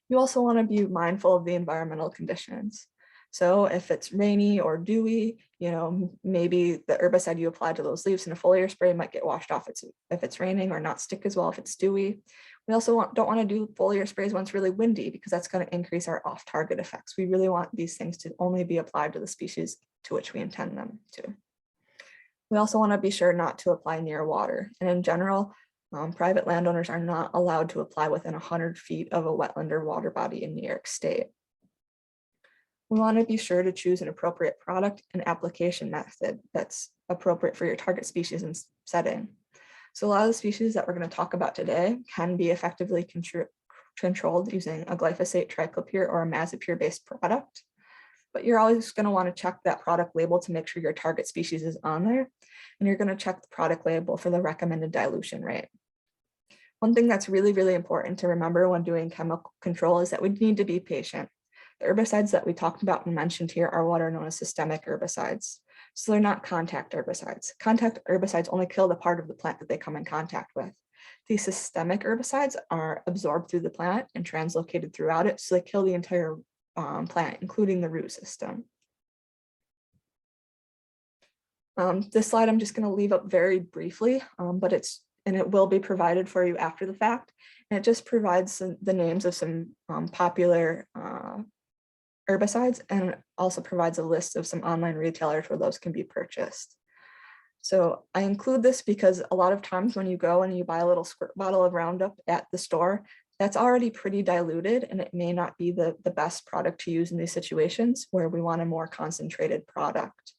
You also want to be mindful of the environmental conditions. So if it's rainy or dewy, maybe the herbicide you apply to those leaves in a foliar spray might get washed off if it's raining, or not stick as well if it's dewy. We also don't want to do foliar sprays when it's really windy, because that's going to increase our off-target effects. We really want these things to only be applied to the species to which we intend them to. We also want to be sure not to apply near water. And in general, private landowners are not allowed to apply within 100 feet of a wetland or water body in New York State. We want to be sure to choose an appropriate product and application method that's appropriate for your target species and setting. So a lot of the species that we're going to talk about today can be effectively controlled using a glyphosate, triclopyr, or a imazapyr-based product. But you're always going to want to check that product label to make sure your target species is on there. And you're going to check the product label for the recommended dilution rate. One thing that's really, really important to remember when doing chemical control is that we need to be patient. The herbicides that we talked about and mentioned here are what are known as systemic herbicides. So they're not contact herbicides. Contact herbicides only kill the part of the plant that they come in contact with. These systemic herbicides are absorbed through the plant and translocated throughout it, so they kill the entire plant, including the root system. This slide I'm just going to leave up very briefly, but it will be provided for you after the fact. And it just provides the names of some popular herbicides, and also provides a list of some online retailers where those can be purchased. So I include this because a lot of times when you go and you buy a little squirt bottle of Roundup at the store, that's already pretty diluted, and it may not be the best product to use in these situations where we want a more concentrated product.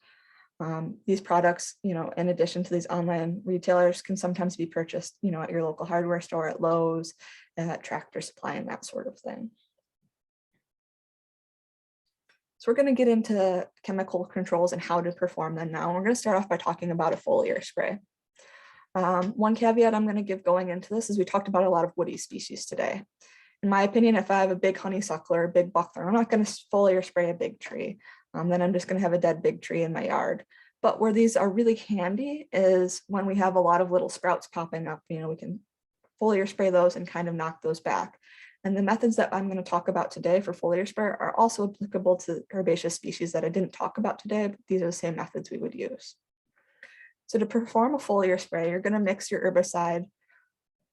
These products, in addition to these online retailers, can sometimes be purchased, at your local hardware store, at Lowe's, at Tractor Supply, and that sort of thing. So we're going to get into chemical controls and how to perform them now. And we're going to start off by talking about a foliar spray. One caveat I'm going to give going into this is we talked about a lot of woody species today. In my opinion, if I have a big honeysuckle or a big buckthorn, I'm not going to foliar spray a big tree. Then I'm just going to have a dead big tree in my yard. But where these are really handy is when we have a lot of little sprouts popping up. We can foliar spray those and kind of knock those back. And the methods that I'm going to talk about today for foliar spray are also applicable to herbaceous species that I didn't talk about today, but these are the same methods we would use. So to perform a foliar spray, you're going to mix your herbicide.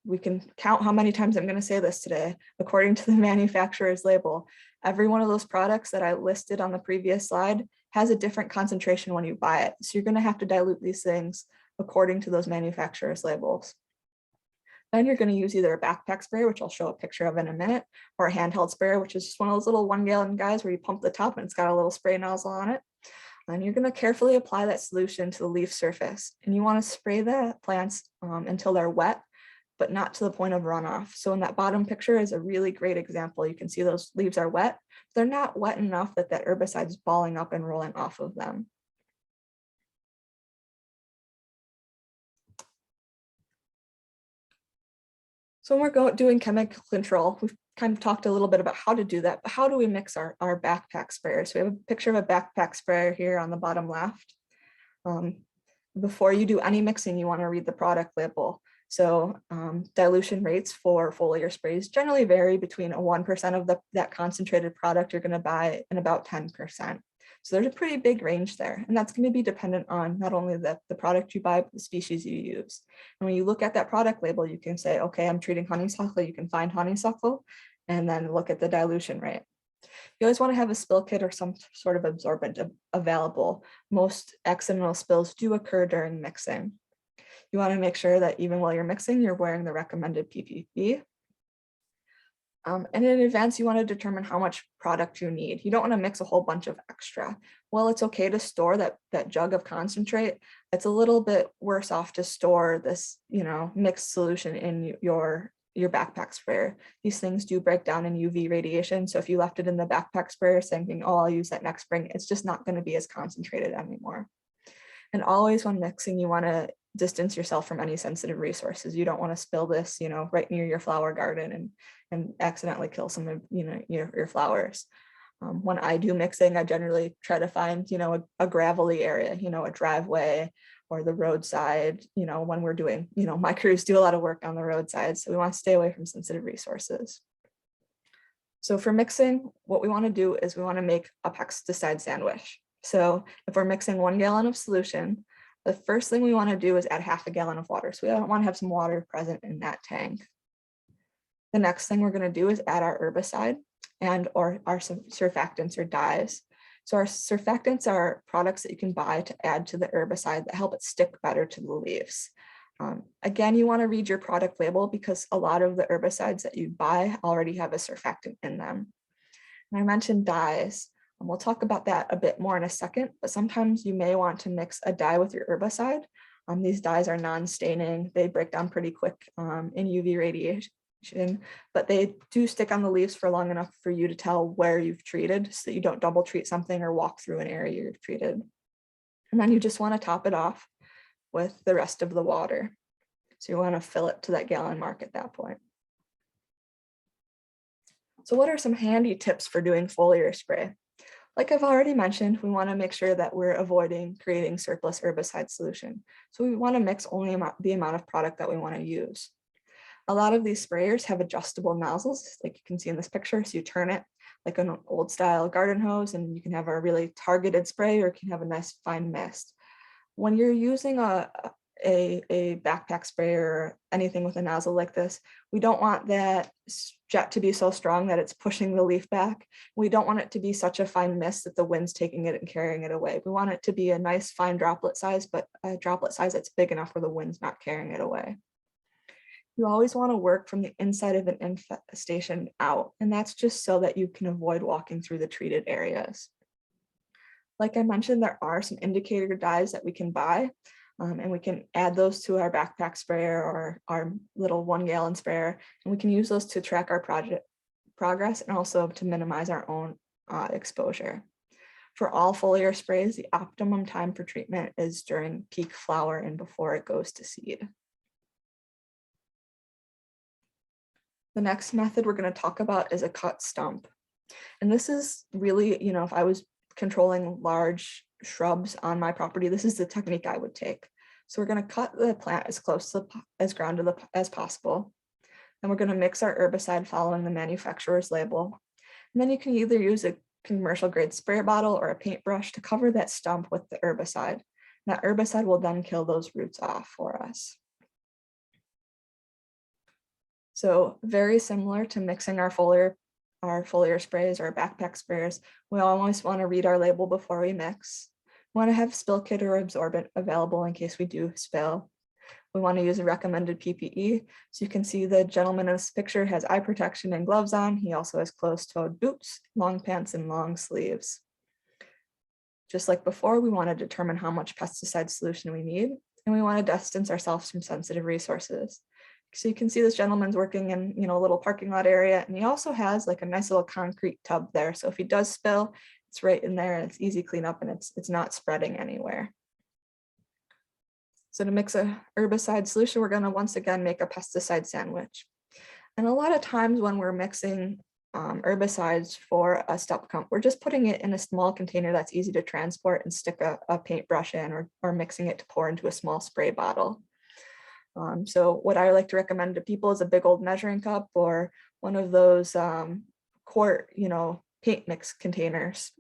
We can count how many times I'm going to say this today, according to the manufacturer's label. Every one of those products that I listed on the previous slide has a different concentration when you buy it. So you're going to have to dilute these things according to those manufacturer's labels. Then you're going to use either a backpack sprayer, which I'll show a picture of in a minute, or a handheld sprayer, which is just one of those little 1 gallon guys where you pump the top and it's got a little spray nozzle on it. And you're going to carefully apply that solution to the leaf surface. And you want to spray the plants until they're wet, but not to the point of runoff. So in that bottom picture is a really great example. You can see those leaves are wet. They're not wet enough that that herbicide is balling up and rolling off of them. So when we're doing chemical control, we've kind of talked a little bit about how to do that, but how do we mix our backpack sprayers? So we have a picture of a backpack sprayer here on the bottom left. Before you do any mixing, you want to read the product label. So dilution rates for foliar sprays generally vary between 1% of that concentrated product you're going to buy and about 10%. So there's a pretty big range there, and that's going to be dependent on not only the product you buy, but the species you use. And when you look at that product label, you can say, okay, I'm treating honeysuckle, you can find honeysuckle, and then look at the dilution rate. You always want to have a spill kit or some sort of absorbent available. Most accidental spills do occur during mixing. You want to make sure that even while you're mixing, you're wearing the recommended PPE. And in advance, you want to determine how much product you need. You don't want to mix a whole bunch of extra. While it's okay to store that jug of concentrate, it's a little bit worse off to store this, mixed solution in your backpack sprayer. These things do break down in UV radiation. So if you left it in the backpack sprayer thinking, oh, I'll use that next spring, it's just not going to be as concentrated anymore. And always when mixing, you want to distance yourself from any sensitive resources. You don't want to spill this, right near your flower garden and accidentally kill some of, your flowers. When I do mixing, I generally try to find, a gravelly area, a driveway or the roadside, when we're doing, my crews do a lot of work on the roadside. So we want to stay away from sensitive resources. So for mixing, what we want to do is we want to make a pesticide sandwich. So if we're mixing 1 gallon of solution, the first thing we want to do is add half a gallon of water. So we want to have some water present in that tank. The next thing we're going to do is add our herbicide or our surfactants or dyes. So our surfactants are products that you can buy to add to the herbicide that help it stick better to the leaves. Again, you want to read your product label because a lot of the herbicides that you buy already have a surfactant in them. And I mentioned dyes. We'll talk about that a bit more in a second, but sometimes you may want to mix a dye with your herbicide. These dyes are non-staining. They break down pretty quick in UV radiation, but they do stick on the leaves for long enough for you to tell where you've treated so that you don't double treat something or walk through an area you've treated. And then you just want to top it off with the rest of the water. So you want to fill it to that gallon mark at that point. So what are some handy tips for doing foliar spray? Like I've already mentioned, we want to make sure that we're avoiding creating surplus herbicide solution. So we want to mix only the amount of product that we want to use. A lot of these sprayers have adjustable nozzles, like you can see in this picture. So you turn it like an old style garden hose and you can have a really targeted spray or you can have a nice fine mist. When you're using a backpack sprayer or anything with a nozzle like this, we don't want that jet to be so strong that it's pushing the leaf back. We don't want it to be such a fine mist that the wind's taking it and carrying it away. We want it to be a nice fine droplet size, but a droplet size that's big enough where the wind's not carrying it away. You always want to work from the inside of an infestation out, and that's just so that you can avoid walking through the treated areas. Like I mentioned, there are some indicator dyes that we can buy, and we can add those to our backpack sprayer or our little 1 gallon sprayer, and we can use those to track our project progress and also to minimize our own exposure. For all foliar sprays, the optimum time for treatment is during peak flower and before it goes to seed. The next method we're going to talk about is a cut stump. And this is really, if I was controlling large shrubs on my property, this is the technique I would take. So we're going to cut the plant as close to as ground as possible. Then we're going to mix our herbicide following the manufacturer's label. And then you can either use a commercial grade spray bottle or a paintbrush to cover that stump with the herbicide. And that herbicide will then kill those roots off for us. So very similar to mixing our foliar sprays or backpack sprayers, we always want to read our label before we mix. We want to have spill kit or absorbent available in case we do spill. We want to use a recommended PPE. So you can see the gentleman in this picture has eye protection and gloves on. He also has closed-toed boots, long pants, and long sleeves. Just like before, we want to determine how much pesticide solution we need, and we want to distance ourselves from sensitive resources. So you can see this gentleman's working in a little parking lot area, and he also has like a nice little concrete tub there. So if he does spill, it's right in there and it's easy cleanup and it's not spreading anywhere. So to mix a herbicide solution, we're going to once again make a pesticide sandwich. And a lot of times when we're mixing herbicides for a stump clump, we're just putting it in a small container that's easy to transport and stick a paintbrush in, or mixing it to pour into a small spray bottle. So what I like to recommend to people is a big old measuring cup or one of those quart, paint mix containers.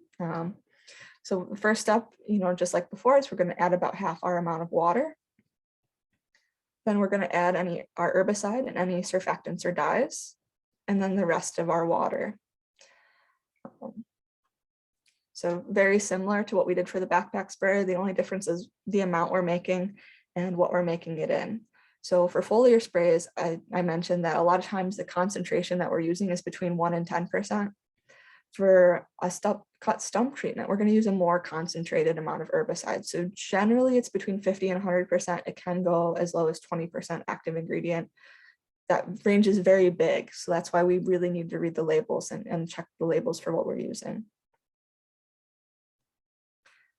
So the first step, just like before, is we're going to add about half our amount of water. Then we're going to add our herbicide and any surfactants or dyes, and then the rest of our water. So very similar to what we did for the backpack sprayer. The only difference is the amount we're making and what we're making it in. So for foliar sprays, I mentioned that a lot of times the concentration that we're using is between 1 and 10%. For a cut stump treatment, we're going to use a more concentrated amount of herbicide. So generally it's between 50 and 100%. It can go as low as 20% active ingredient. That range is very big. So that's why we really need to read the labels and check the labels for what we're using.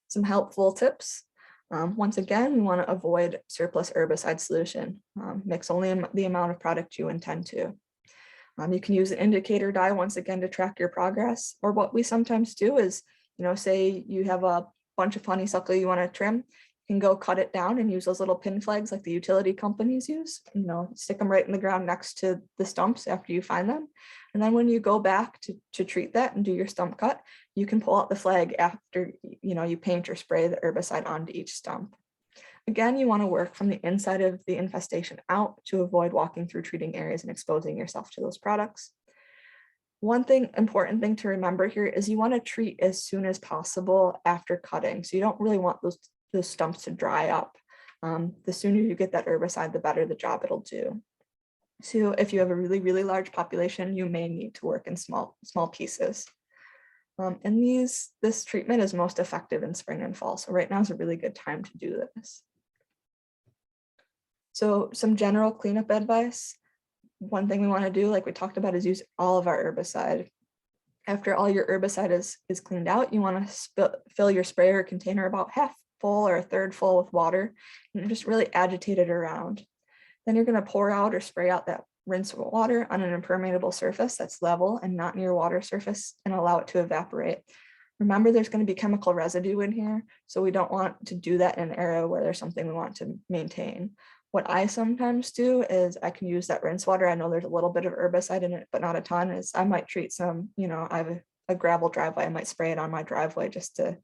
Some helpful tips. Once again, we want to avoid surplus herbicide solution. Mix only the amount of product you intend to. You can use an indicator dye once again to track your progress. Or what we sometimes do is, say you have a bunch of honeysuckle you want to trim, you can go cut it down and use those little pin flags like the utility companies use. Stick them right in the ground next to the stumps after you find them. And then when you go back to treat that and do your stump cut, you can pull out the flag after you paint or spray the herbicide onto each stump. Again, you want to work from the inside of the infestation out to avoid walking through treating areas and exposing yourself to those products. One important thing to remember here is you want to treat as soon as possible after cutting. So you don't really want those stumps to dry up. The sooner you get that herbicide, the better the job it'll do. So if you have a really, really large population, you may need to work in small pieces. And this treatment is most effective in spring and fall. So right now is a really good time to do this. So some general cleanup advice. One thing we want to do, like we talked about, is use all of our herbicide. After all your herbicide is cleaned out, you want to fill your sprayer container about half full or a third full with water and just really agitate it around. Then you're going to pour out or spray out that rinse water on an impermeable surface that's level and not near water surface and allow it to evaporate. Remember, there's going to be chemical residue in here, so we don't want to do that in an area where there's something we want to maintain. What I sometimes do is I can use that rinse water. I know there's a little bit of herbicide in it, but not a ton. Is I might treat some, I have a gravel driveway. I might spray it on my driveway just to,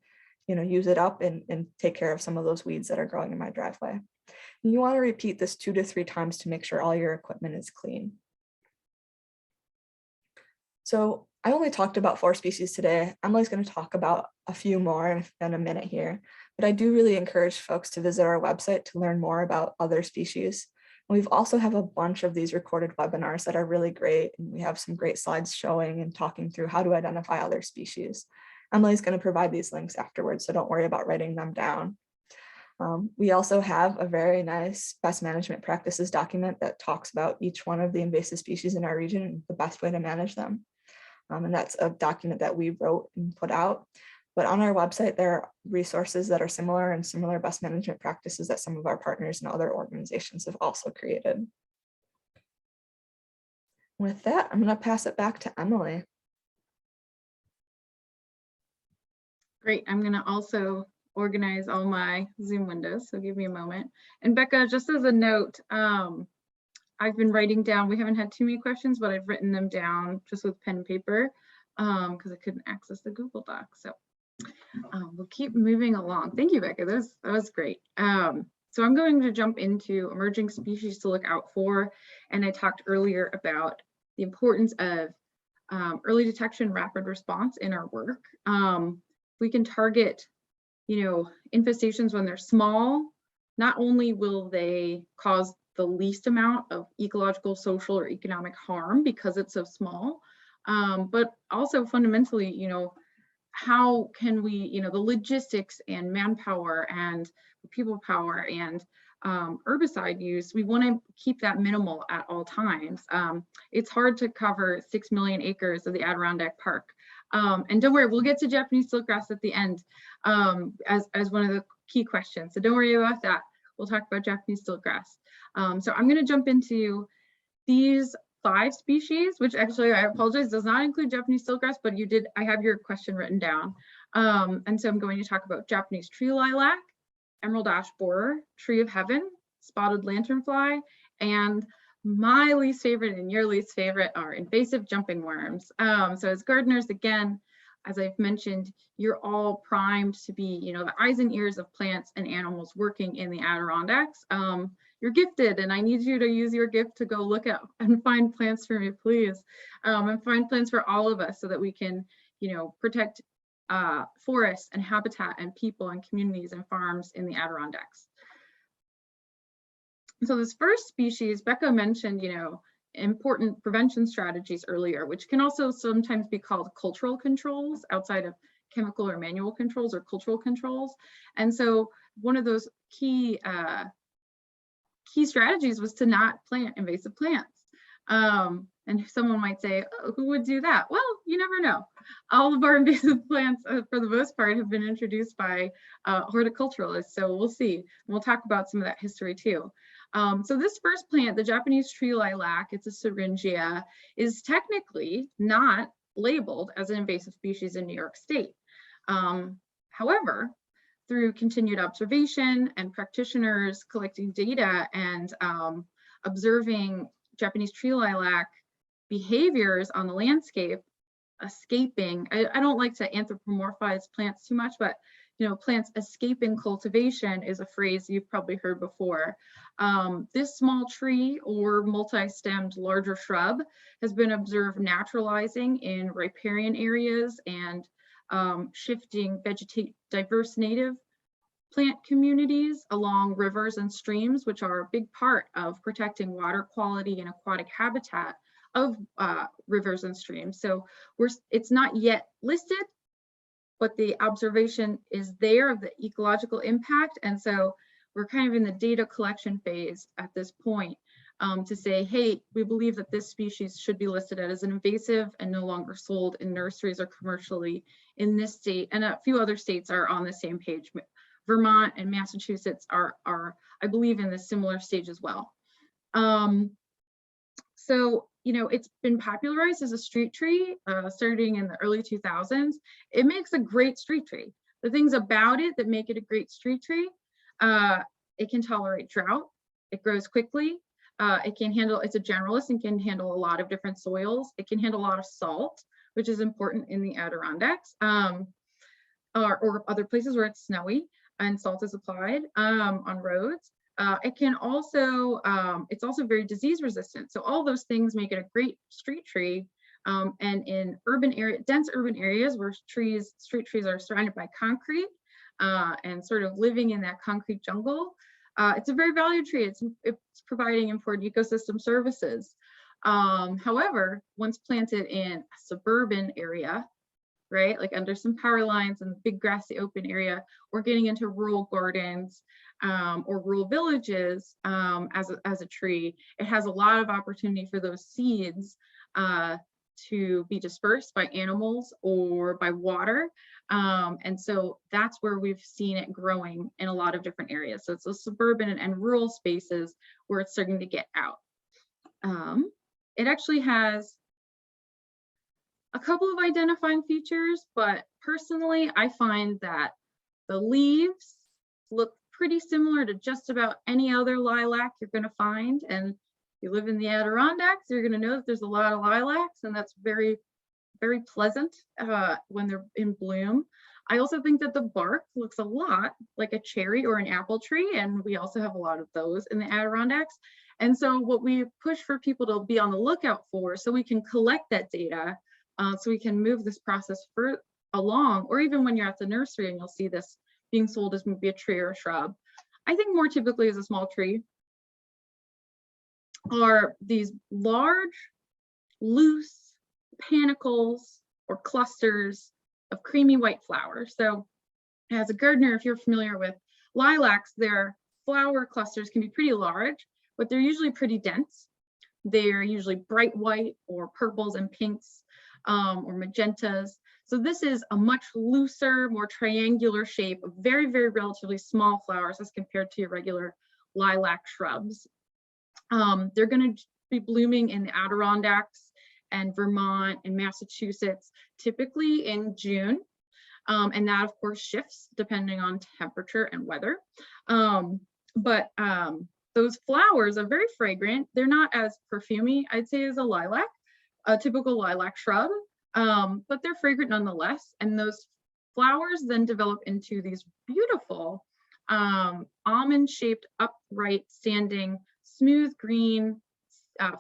use it up and take care of some of those weeds that are growing in my driveway. And you want to repeat this 2 to 3 times to make sure all your equipment is clean. So I only talked about 4 species today. I'm always going to talk about a few more in a minute here, but I do really encourage folks to visit our website to learn more about other species. And we've also have a bunch of these recorded webinars that are really great. And we have some great slides showing and talking through how to identify other species. Emily's going to provide these links afterwards, so don't worry about writing them down. We also have a very nice best management practices document that talks about each one of the invasive species in our region and the best way to manage them. And that's a document that we wrote and put out. But on our website, there are resources that are similar and similar best management practices that some of our partners and other organizations have also created. With that, I'm going to pass it back to Emily. Great. I'm going to also organize all my Zoom windows, so give me a moment. And Becca, just as a note, I've been writing down, we haven't had too many questions, but I've written them down just with pen and paper because I couldn't access the Google Doc. So we'll keep moving along. Thank you, Becca. That was great. So I'm going to jump into emerging species to look out for. And I talked earlier about the importance of early detection, rapid response in our work. We can target, infestations when they're small. Not only will they cause the least amount of ecological, social, or economic harm because it's so small, but also fundamentally, how can we, the logistics and manpower and people power and herbicide use, we want to keep that minimal at all times. It's hard to cover 6 million acres of the Adirondack Park. And don't worry, we'll get to Japanese silkgrass at the end as one of the key questions. So don't worry about that. We'll talk about Japanese silkgrass. So I'm going to jump into these 5 species, which actually, I apologize, does not include Japanese silkgrass, but I have your question written down. And so I'm going to talk about Japanese tree lilac, emerald ash borer, tree of heaven, spotted lanternfly, and my least favorite and your least favorite are invasive jumping worms. So as gardeners, again, as I've mentioned, you're all primed to be, the eyes and ears of plants and animals working in the Adirondacks. You're gifted, and I need you to use your gift to go look at and find plants for me, please, and find plants for all of us so that we can, protect forests and habitat and people and communities and farms in the Adirondacks. So this first species, Becca mentioned, important prevention strategies earlier, which can also sometimes be called cultural controls outside of chemical or manual controls or cultural controls. And so one of those key strategies was to not plant invasive plants. And someone might say, oh, who would do that? Well, you never know. All of our invasive plants, for the most part, have been introduced by horticulturalists. So we'll see. And we'll talk about some of that history too. So this first plant, the Japanese tree lilac, it's a syringia, is technically not labeled as an invasive species in New York State. However, through continued observation and practitioners collecting data and observing Japanese tree lilac behaviors on the landscape, escaping, I don't like to anthropomorphize plants too much, but plants escaping cultivation is a phrase you've probably heard before. This small tree or multi-stemmed larger shrub has been observed naturalizing in riparian areas and shifting diverse native plant communities along rivers and streams, which are a big part of protecting water quality and aquatic habitat of rivers and streams. So it's not yet listed, but the observation is there of the ecological impact. And so we're kind of in the data collection phase at this point to say, hey, we believe that this species should be listed as an invasive and no longer sold in nurseries or commercially in this state. And a few other states are on the same page. Vermont and Massachusetts are I believe, in this similar stage as well. So, it's been popularized as a street tree starting in the early 2000s. It makes a great street tree. The things about it that make it a great street tree, it can tolerate drought, it grows quickly, it's a generalist and can handle a lot of different soils. It can handle a lot of salt, which is important in the Adirondacks or other places where it's snowy and salt is applied on roads. It's also very disease resistant. So all those things make it a great street tree. And in dense urban areas where street trees are surrounded by concrete and sort of living in that concrete jungle, it's a very valued tree. It's providing important ecosystem services. However, once planted in a suburban area, right? Like under some power lines and big grassy open area, or getting into rural gardens or rural villages as a tree. It has a lot of opportunity for those seeds to be dispersed by animals or by water. And so that's where we've seen it growing in a lot of different areas. So it's the suburban and rural spaces where it's starting to get out. It actually has a couple of identifying features, but personally, I find that the leaves look pretty similar to just about any other lilac you're going to find. And if you live in the Adirondacks, you're going to know that there's a lot of lilacs, and that's very, very pleasant when they're in bloom. I also think that the bark looks a lot like a cherry or an apple tree, and we also have a lot of those in the Adirondacks. And so what we push for people to be on the lookout for, so we can collect that data, so we can move this process along, or even when you're at the nursery and you'll see this being sold as maybe a tree or a shrub. I think more typically as a small tree are these large, loose panicles or clusters of creamy white flowers. So as a gardener, if you're familiar with lilacs, their flower clusters can be pretty large, but they're usually pretty dense. They're usually bright white or purples and pinks or magentas. So this is a much looser, more triangular shape of very, very relatively small flowers as compared to your regular lilac shrubs. They're going to be blooming in the Adirondacks and Vermont and Massachusetts, typically in June. And that, of course, shifts depending on temperature and weather. But those flowers are very fragrant. They're not as perfumey, I'd say, as a lilac, a typical lilac shrub, but they're fragrant nonetheless. And those flowers then develop into these beautiful almond-shaped, upright, standing, smooth green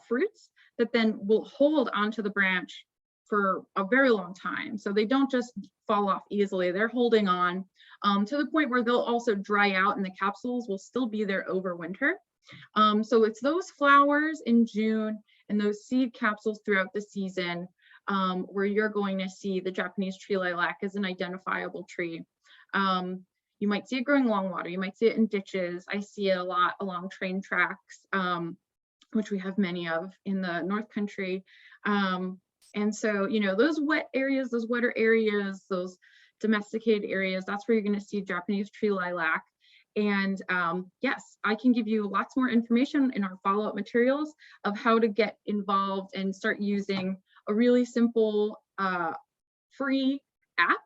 fruits that then will hold onto the branch for a very long time. So they don't just fall off easily. They're holding on to the point where they'll also dry out and the capsules will still be there over winter. So it's those flowers in June and those seed capsules throughout the season where you're going to see the Japanese tree lilac as an identifiable tree. You might see it growing along water. You might see it in ditches. I see it a lot along train tracks, which we have many of in the North Country. And so, you know, those wet areas, those wetter areas, those domesticated areas, that's where you're going to see Japanese tree lilac. And yes, I can give you lots more information in our follow-up materials of how to get involved and start using a really simple free app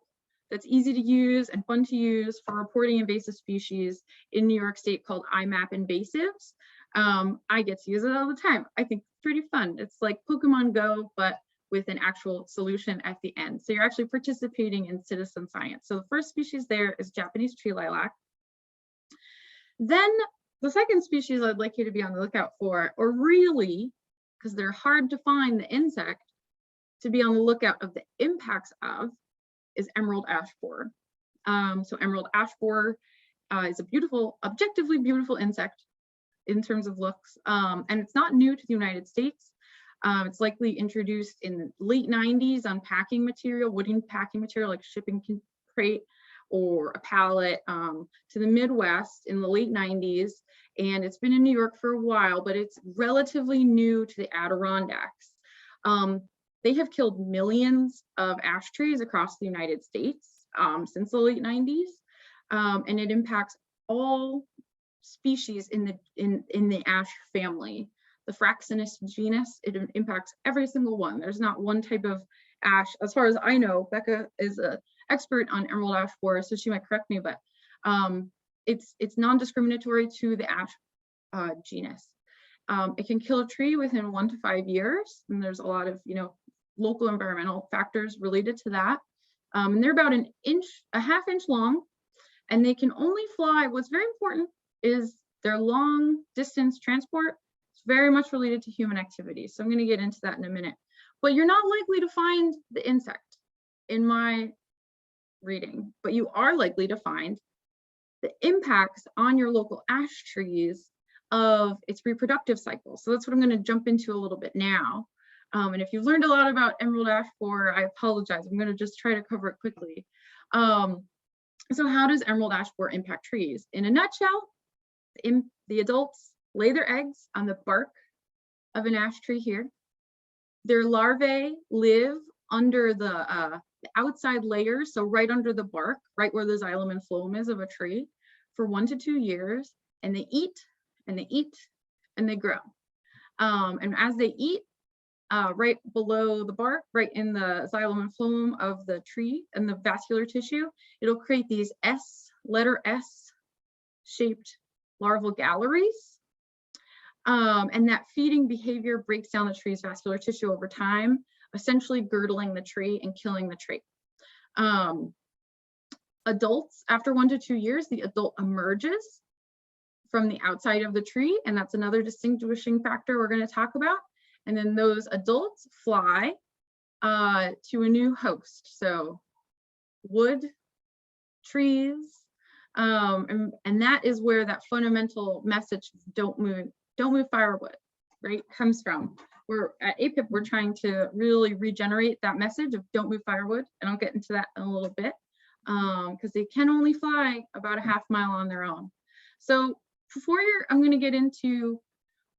that's easy to use and fun to use for reporting invasive species in New York State called IMAP Invasives. I get to use it all the time. I think it's pretty fun. It's like Pokemon Go, but with an actual solution at the end. So you're actually participating in citizen science. So the first species there is Japanese tree lilac. Then the second species I'd like you to be on the lookout for, or really, because they're hard to find, the insect to be on the lookout of the impacts of, is emerald ash borer. So emerald ash borer is a beautiful, objectively beautiful insect in terms of looks, and it's not new to the United States. It's likely introduced in the late 90s on packing material, wooden packing material like shipping crate or a pallet, to the Midwest in the late 90s. And it's been in New York for a while, but it's relatively new to the Adirondacks. They have killed millions of ash trees across the United States since the late 90s, and it impacts all species in the ash family. The Fraxinus genus, it impacts every single one. There's not one type of ash, as far as I know. Becca is an expert on emerald ash borer, so she might correct me, but it's non-discriminatory to the ash genus. It can kill a tree within 1 to 5 years, and there's a lot of local environmental factors related to that. And they're about a half inch long, and they can only fly. What's very important is their long distance transport. It's very much related to human activity. So I'm going to get into that in a minute. But you're not likely to find the insect in my reading, but you are likely to find the impacts on your local ash trees of its reproductive cycle. So that's what I'm going to jump into a little bit now. And if you've learned a lot about emerald ash borer, I apologize. I'm going to just try to cover it quickly. So how does emerald ash borer impact trees? In a nutshell, the adults lay their eggs on the bark of an ash tree here. Their larvae live under the outside layers, so right under the bark, right where the xylem and phloem is of a tree, for 1 to 2 years, and they eat and they eat and they grow. And as they eat, right below the bark, right in the xylem and phloem of the tree and the vascular tissue, it'll create these letter S shaped larval galleries. And that feeding behavior breaks down the tree's vascular tissue over time, essentially girdling the tree and killing the tree. Adults, after 1 to 2 years, the adult emerges from the outside of the tree, and that's another distinguishing factor we're going to talk about. And then those adults fly to a new host. So wood, trees, and that is where that fundamental message, don't move firewood, right, comes from. We're at APIP, we're trying to really regenerate that message of don't move firewood, and I'll get into that in a little bit, because they can only fly about a half mile on their own. So I'm going to get into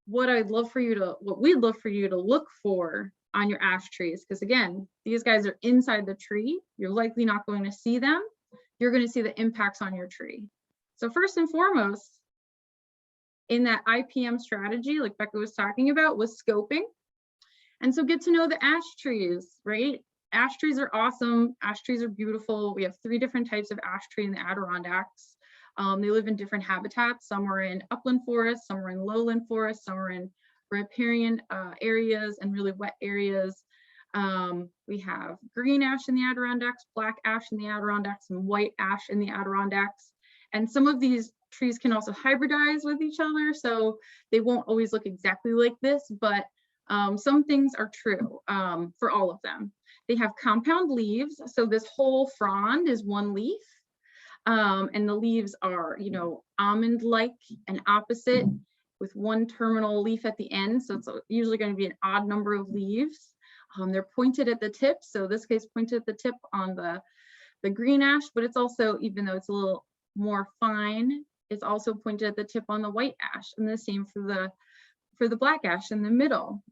what we'd love for you to look for on your ash trees, because again, these guys are inside the tree. You're likely not going to see them. You're going to see the impacts on your tree. So first and foremost, in that IPM strategy, like Becca was talking about, was scoping. And so get to know the ash trees, right? Ash trees are awesome. Ash trees are beautiful. We have 3 different types of ash tree in the Adirondacks. They live in different habitats. Some are in upland forests, some are in lowland forests, some are in riparian areas and really wet areas. We have green ash in the Adirondacks, black ash in the Adirondacks, and white ash in the Adirondacks. And some of these trees can also hybridize with each other, so they won't always look exactly like this, but some things are true for all of them. They have compound leaves, so this whole frond is one leaf. And the leaves are, almond-like and opposite with one terminal leaf at the end. So it's usually going to be an odd number of leaves. They're pointed at the tip. So this case pointed at the tip on the green ash, but it's also, even though it's a little more fine, it's also pointed at the tip on the white ash, and the same for the black ash in the middle.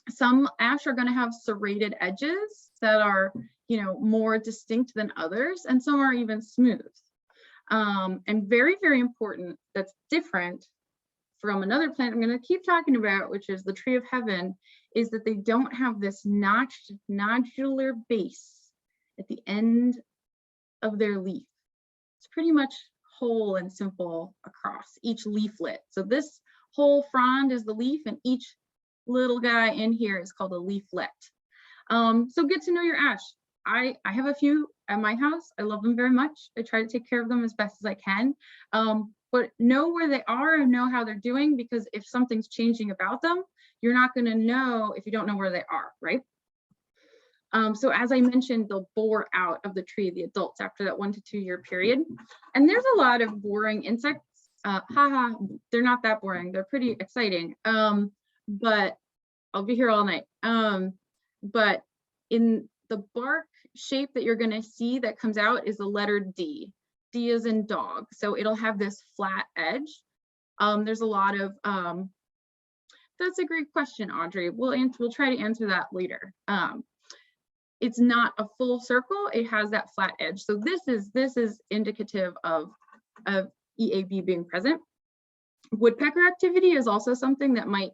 Some ash are going to have serrated edges that are more distinct than others, and some are even smooth. And very, very important, that's different from another plant I'm going to keep talking about, which is the tree of heaven, is that they don't have this notched nodular base at the end of their leaf. It's pretty much whole and simple across each leaflet. So this whole frond is the leaf, and each little guy in here is called a leaflet. So get to know your ash. I have a few at my house. I love them very much. I try to take care of them as best as I can. But know where they are and know how they're doing, because if something's changing about them, you're not going to know if you don't know where they are, right? So as I mentioned, they'll bore out of the tree, the adults, after that 1 to 2 year period. And there's a lot of boring insects. They're not that boring. They're pretty exciting. But I'll be here all night. But in the bark shape that you're going to see that comes out is the letter D. D is in dog. So it'll have this flat edge. There's a lot of, that's a great question, Audrey. We'll try to answer that later. It's not a full circle. It has that flat edge. So this is indicative of EAB being present. Woodpecker activity is also something that might,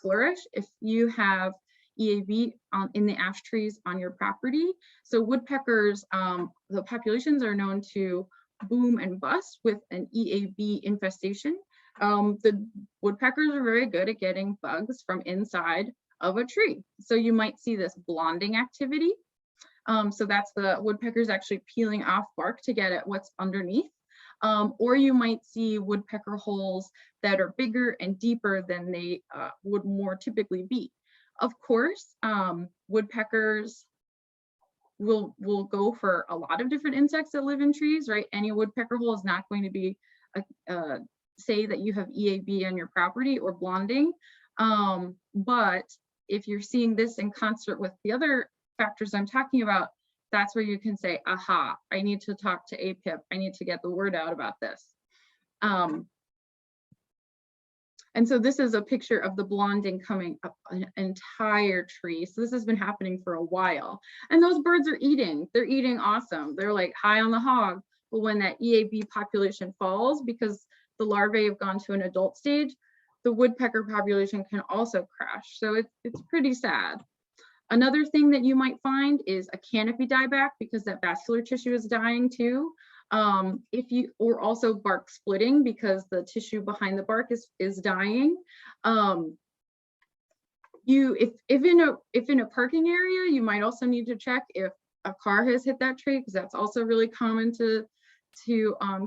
flourish if you have EAB in the ash trees on your property. So woodpeckers, the populations are known to boom and bust with an EAB infestation. The woodpeckers are very good at getting bugs from inside of a tree. So you might see this blonding activity. So that's the woodpeckers actually peeling off bark to get at what's underneath. Or you might see woodpecker holes that are bigger and deeper than they would more typically be. Of course, woodpeckers will go for a lot of different insects that live in trees, right? Any woodpecker hole is not going to be say that you have EAB on your property or blonding, but if you're seeing this in concert with the other factors I'm talking about, that's where you can say, aha, I need to talk to APIP. I need to get the word out about this. And so this is a picture of the blonding coming up an entire tree. So this has been happening for a while. And those birds are eating. They're eating awesome. They're like high on the hog. But when that EAB population falls, because the larvae have gone to an adult stage, the woodpecker population can also crash. So it's pretty sad. Another thing that you might find is a canopy dieback, because that vascular tissue is dying too. Or also bark splitting, because the tissue behind the bark is dying. If in a parking area, you might also need to check if a car has hit that tree, because that's also really common to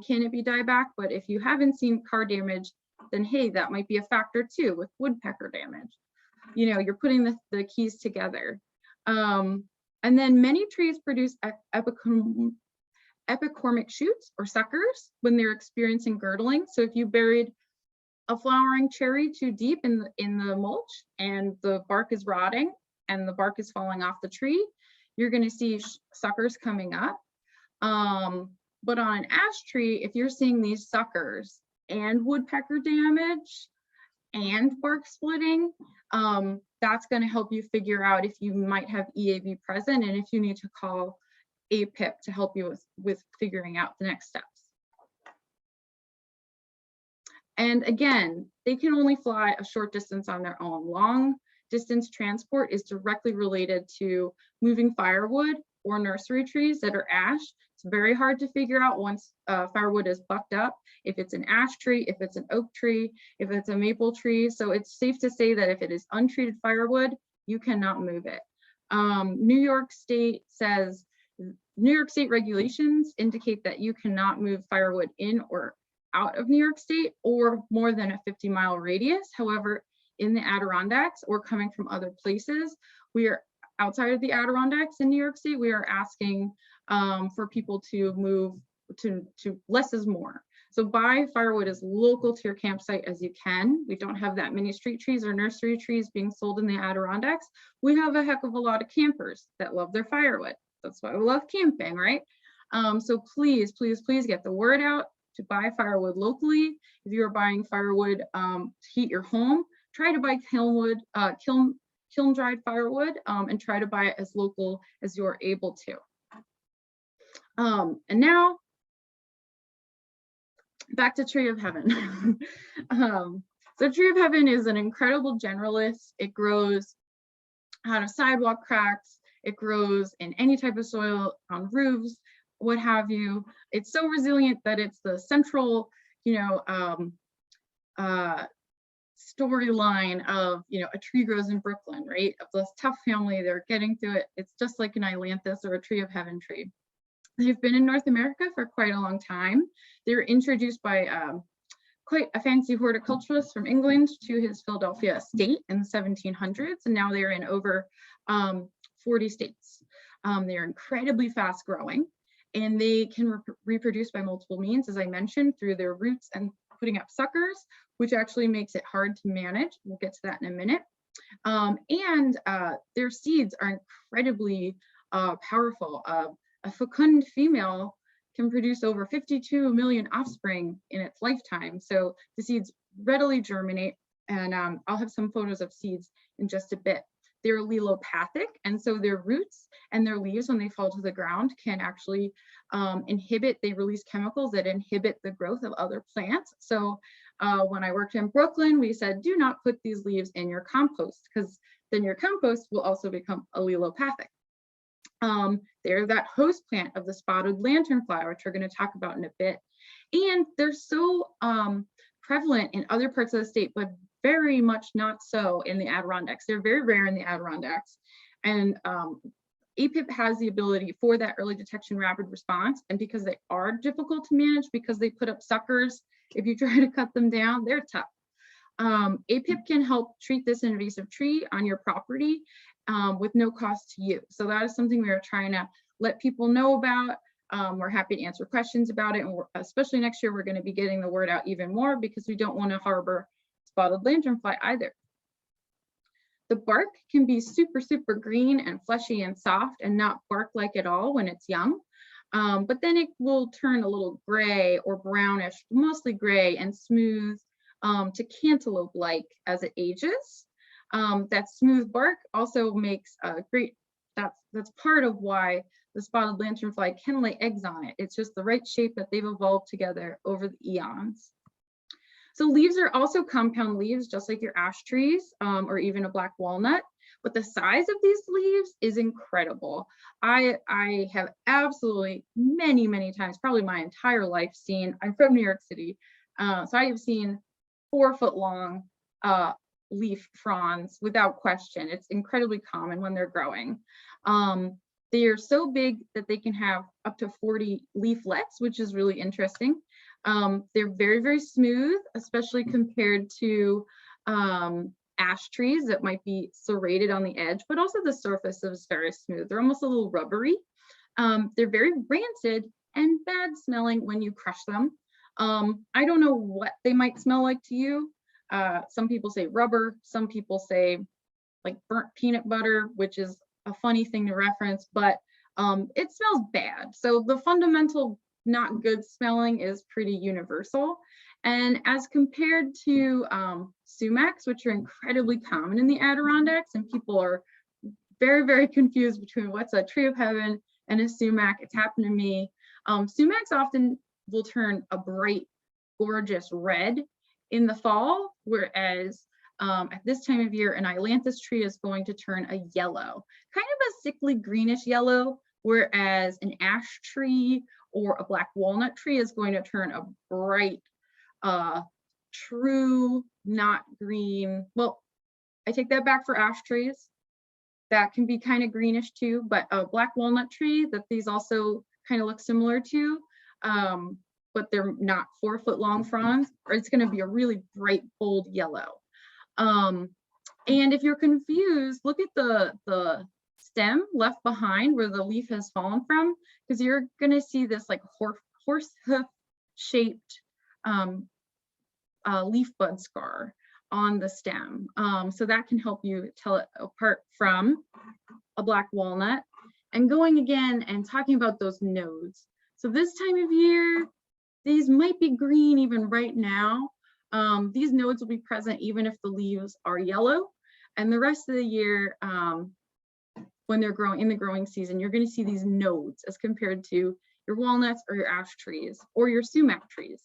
canopy dieback. But if you haven't seen car damage, then hey, that might be a factor too with woodpecker damage. You know, you're putting the keys together. And then many trees produce epicormic shoots or suckers when they're experiencing girdling. So if you buried a flowering cherry too deep in the mulch and the bark is rotting and the bark is falling off the tree, you're going to see suckers coming up. But on an ash tree, if you're seeing these suckers and woodpecker damage and bark splitting, that's going to help you figure out if you might have EAB present and if you need to call APIP to help you with figuring out the next steps. And again, they can only fly a short distance on their own. Long distance transport is directly related to moving firewood or nursery trees that are ash. It's very hard to figure out once firewood is bucked up, if it's an ash tree, if it's an oak tree, if it's a maple tree. So it's safe to say that if it is untreated firewood, you cannot move it. New York State regulations indicate that you cannot move firewood in or out of New York State or more than a 50-mile radius. However, in the Adirondacks or coming from other places, we are outside of the Adirondacks in New York State, we are asking for people to move to less is more. So buy firewood as local to your campsite as you can. We don't have that many street trees or nursery trees being sold in the Adirondacks. We have a heck of a lot of campers that love their firewood. That's why we love camping, right? So please, please, please get the word out to buy firewood locally. If you are buying firewood to heat your home, try to buy kiln dried firewood and try to buy it as local as you're able to. And now back to Tree of Heaven. So Tree of Heaven is an incredible generalist. It grows out of sidewalk cracks. It grows in any type of soil, on roofs, what have you. It's so resilient that it's the central, storyline of, a tree grows in Brooklyn, right? Of this tough family, they're getting through it. It's just like an ailanthus or a Tree of Heaven tree. They've been in North America for quite a long time. They were introduced by quite a fancy horticulturist from England to his Philadelphia estate in the 1700s, and now they're in over 40 states. They're incredibly fast growing, and they can reproduce by multiple means, as I mentioned, through their roots and putting up suckers, which actually makes it hard to manage. We'll get to that in a minute. And their seeds are incredibly powerful. A fecund female can produce over 52 million offspring in its lifetime. So the seeds readily germinate, and I'll have some photos of seeds in just a bit. They're allelopathic, and so their roots and their leaves, when they fall to the ground, can actually they release chemicals that inhibit the growth of other plants. So when I worked in Brooklyn, we said, do not put these leaves in your compost, because then your compost will also become allelopathic. They're that host plant of the spotted lanternfly, which we're going to talk about in a bit. And they're so prevalent in other parts of the state, but very much not so in the Adirondacks. They're very rare in the Adirondacks. And APIP has the ability for that early detection rapid response. And because they are difficult to manage, because they put up suckers, if you try to cut them down, they're tough. APIP can help treat this invasive tree on your property with no cost to you. So that is something we are trying to let people know about. We're happy to answer questions about it. And especially next year, we're going to be getting the word out even more, because we don't want to harbor spotted lanternfly either. The bark can be super, super green and fleshy and soft and not bark-like at all when it's young. But then it will turn a little gray or brownish, mostly gray and smooth to cantaloupe-like as it ages. That smooth bark also makes a great, that's part of why the spotted lanternfly can lay eggs on it. It's just the right shape that they've evolved together over the eons. So leaves are also compound leaves, just like your ash trees or even a black walnut. But the size of these leaves is incredible. I have absolutely many, many times, probably my entire life, I'm from New York City, so I have seen 4-foot long leaf fronds without question. It's incredibly common when they're growing. They are so big that they can have up to 40 leaflets, which is really interesting. They're very, very smooth, especially compared to ash trees that might be serrated on the edge, but also the surface is very smooth. They're almost a little rubbery. They're very rancid and bad smelling when you crush them. I don't know what they might smell like to you. Some people say rubber, some people say like burnt peanut butter, which is a funny thing to reference, but it smells bad. So the fundamental not good smelling is pretty universal. And as compared to sumacs, which are incredibly common in the Adirondacks, and people are very, very confused between what's a tree of heaven and a sumac. It's happened to me. Sumacs often will turn a bright, gorgeous red in the fall, whereas at this time of year, an ailanthus tree is going to turn a yellow, kind of a sickly greenish yellow, whereas an ash tree or a black walnut tree is going to turn a bright, true, not green. Well, I take that back for ash trees. That can be kind of greenish too, but a black walnut tree that these also kind of look similar to, but they're not 4-foot long fronds, or it's going to be a really bright, bold yellow. And if you're confused, look at the stem left behind where the leaf has fallen from, because you're going to see this like horse hoof shaped leaf bud scar on the stem. So that can help you tell it apart from a black walnut. And going again and talking about those nodes. So this time of year, these might be green even right now. These nodes will be present even if the leaves are yellow. And the rest of the year, when they're growing in the growing season, you're going to see these nodes as compared to your walnuts or your ash trees or your sumac trees.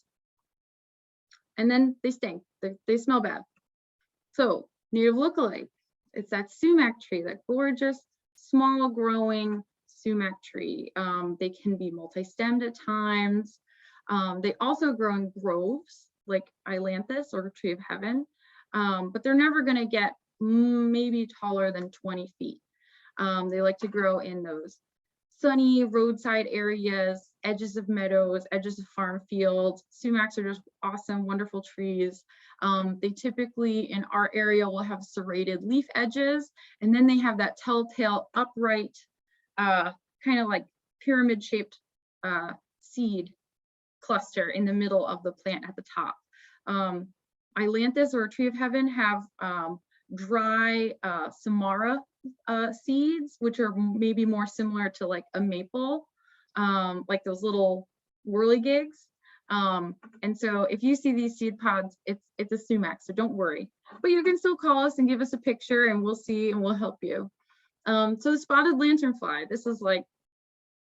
And then they stink, they smell bad. So native lookalike, it's that sumac tree, that gorgeous, small growing sumac tree. They can be multi-stemmed at times. They also grow in groves like ailanthus or tree of heaven, but they're never going to get maybe taller than 20 feet. They like to grow in those sunny roadside areas, edges of meadows, edges of farm fields. Sumacs are just awesome, wonderful trees. They typically in our area will have serrated leaf edges, and then they have that telltale upright, kind of like pyramid shaped seed cluster in the middle of the plant at the top. Ailanthus or a tree of heaven have dry samara seeds, which are maybe more similar to like a maple, like those little whirligigs. And so if you see these seed pods, it's a sumac, so don't worry. But you can still call us and give us a picture and we'll see and we'll help you. So the spotted lanternfly, this is like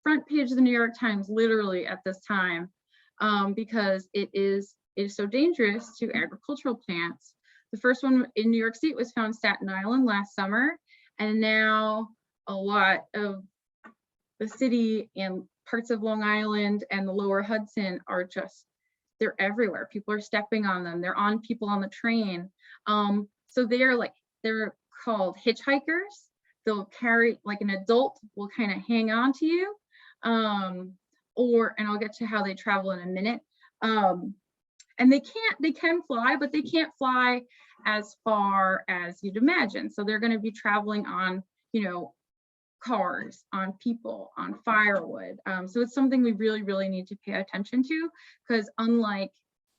front page of the New York Times literally at this time, because it is so dangerous to agricultural plants. The first one in New York State was found in Staten Island last summer, and now a lot of the city and parts of Long Island and the lower Hudson are just, they're everywhere. People are stepping on them. They're on people on the train. So they're called hitchhikers. They'll carry, like an adult will kind of hang on to you. And I'll get to how they travel in a minute. And they can fly, but they can't fly as far as you'd imagine. So they're going to be traveling on, cars, on people, on firewood. So it's something we really, really need to pay attention to, because unlike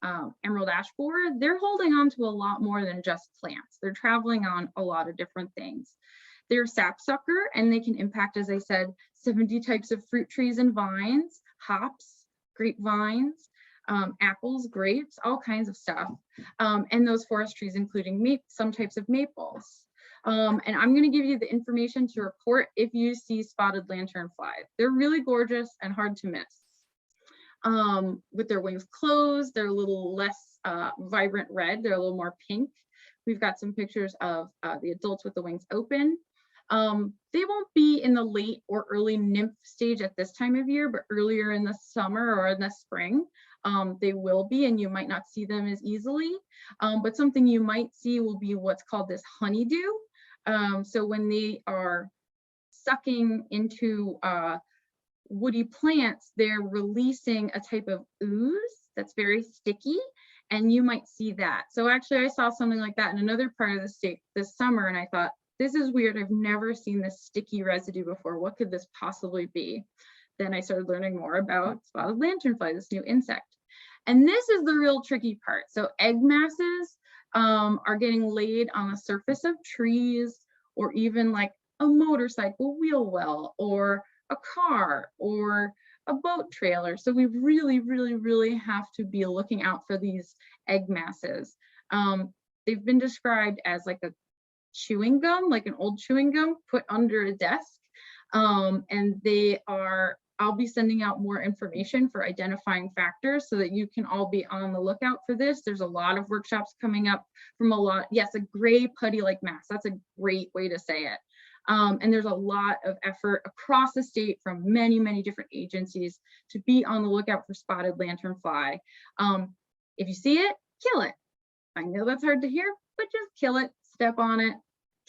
emerald ash borer, they're holding on to a lot more than just plants. They're traveling on a lot of different things. They're sapsucker, and they can impact, as I said, 70 types of fruit trees and vines, hops, grapevines, apples, grapes, all kinds of stuff. And those forest trees, including some types of maples. And I'm going to give you the information to report if you see spotted lanternfly. They're really gorgeous and hard to miss. With their wings closed, they're a little less vibrant red. They're a little more pink. We've got some pictures of the adults with the wings open. They won't be in the late or early nymph stage at this time of year, but earlier in the summer or in the spring, they will be, and you might not see them as easily. But something you might see will be what's called this honeydew. So when they are sucking into woody plants, they're releasing a type of ooze that's very sticky, and you might see that. So actually I saw something like that in another part of the state this summer, and I thought, this is weird. I've never seen this sticky residue before. What could this possibly be? Then I started learning more about spotted lanternfly, this new insect. And this is the real tricky part. So egg masses are getting laid on the surface of trees, or even like a motorcycle wheel well, or a car, or a boat trailer. So we really have to be looking out for these egg masses. They've been described as like a chewing gum, like an old chewing gum put under a desk. And they are, I'll be sending out more information for identifying factors so that you can all be on the lookout for this. There's a lot of workshops coming up from yes, a gray putty-like mass. That's a great way to say it. And there's a lot of effort across the state from many different agencies to be on the lookout for spotted lanternfly. If you see it, kill it. I know that's hard to hear, but just kill it, step on it,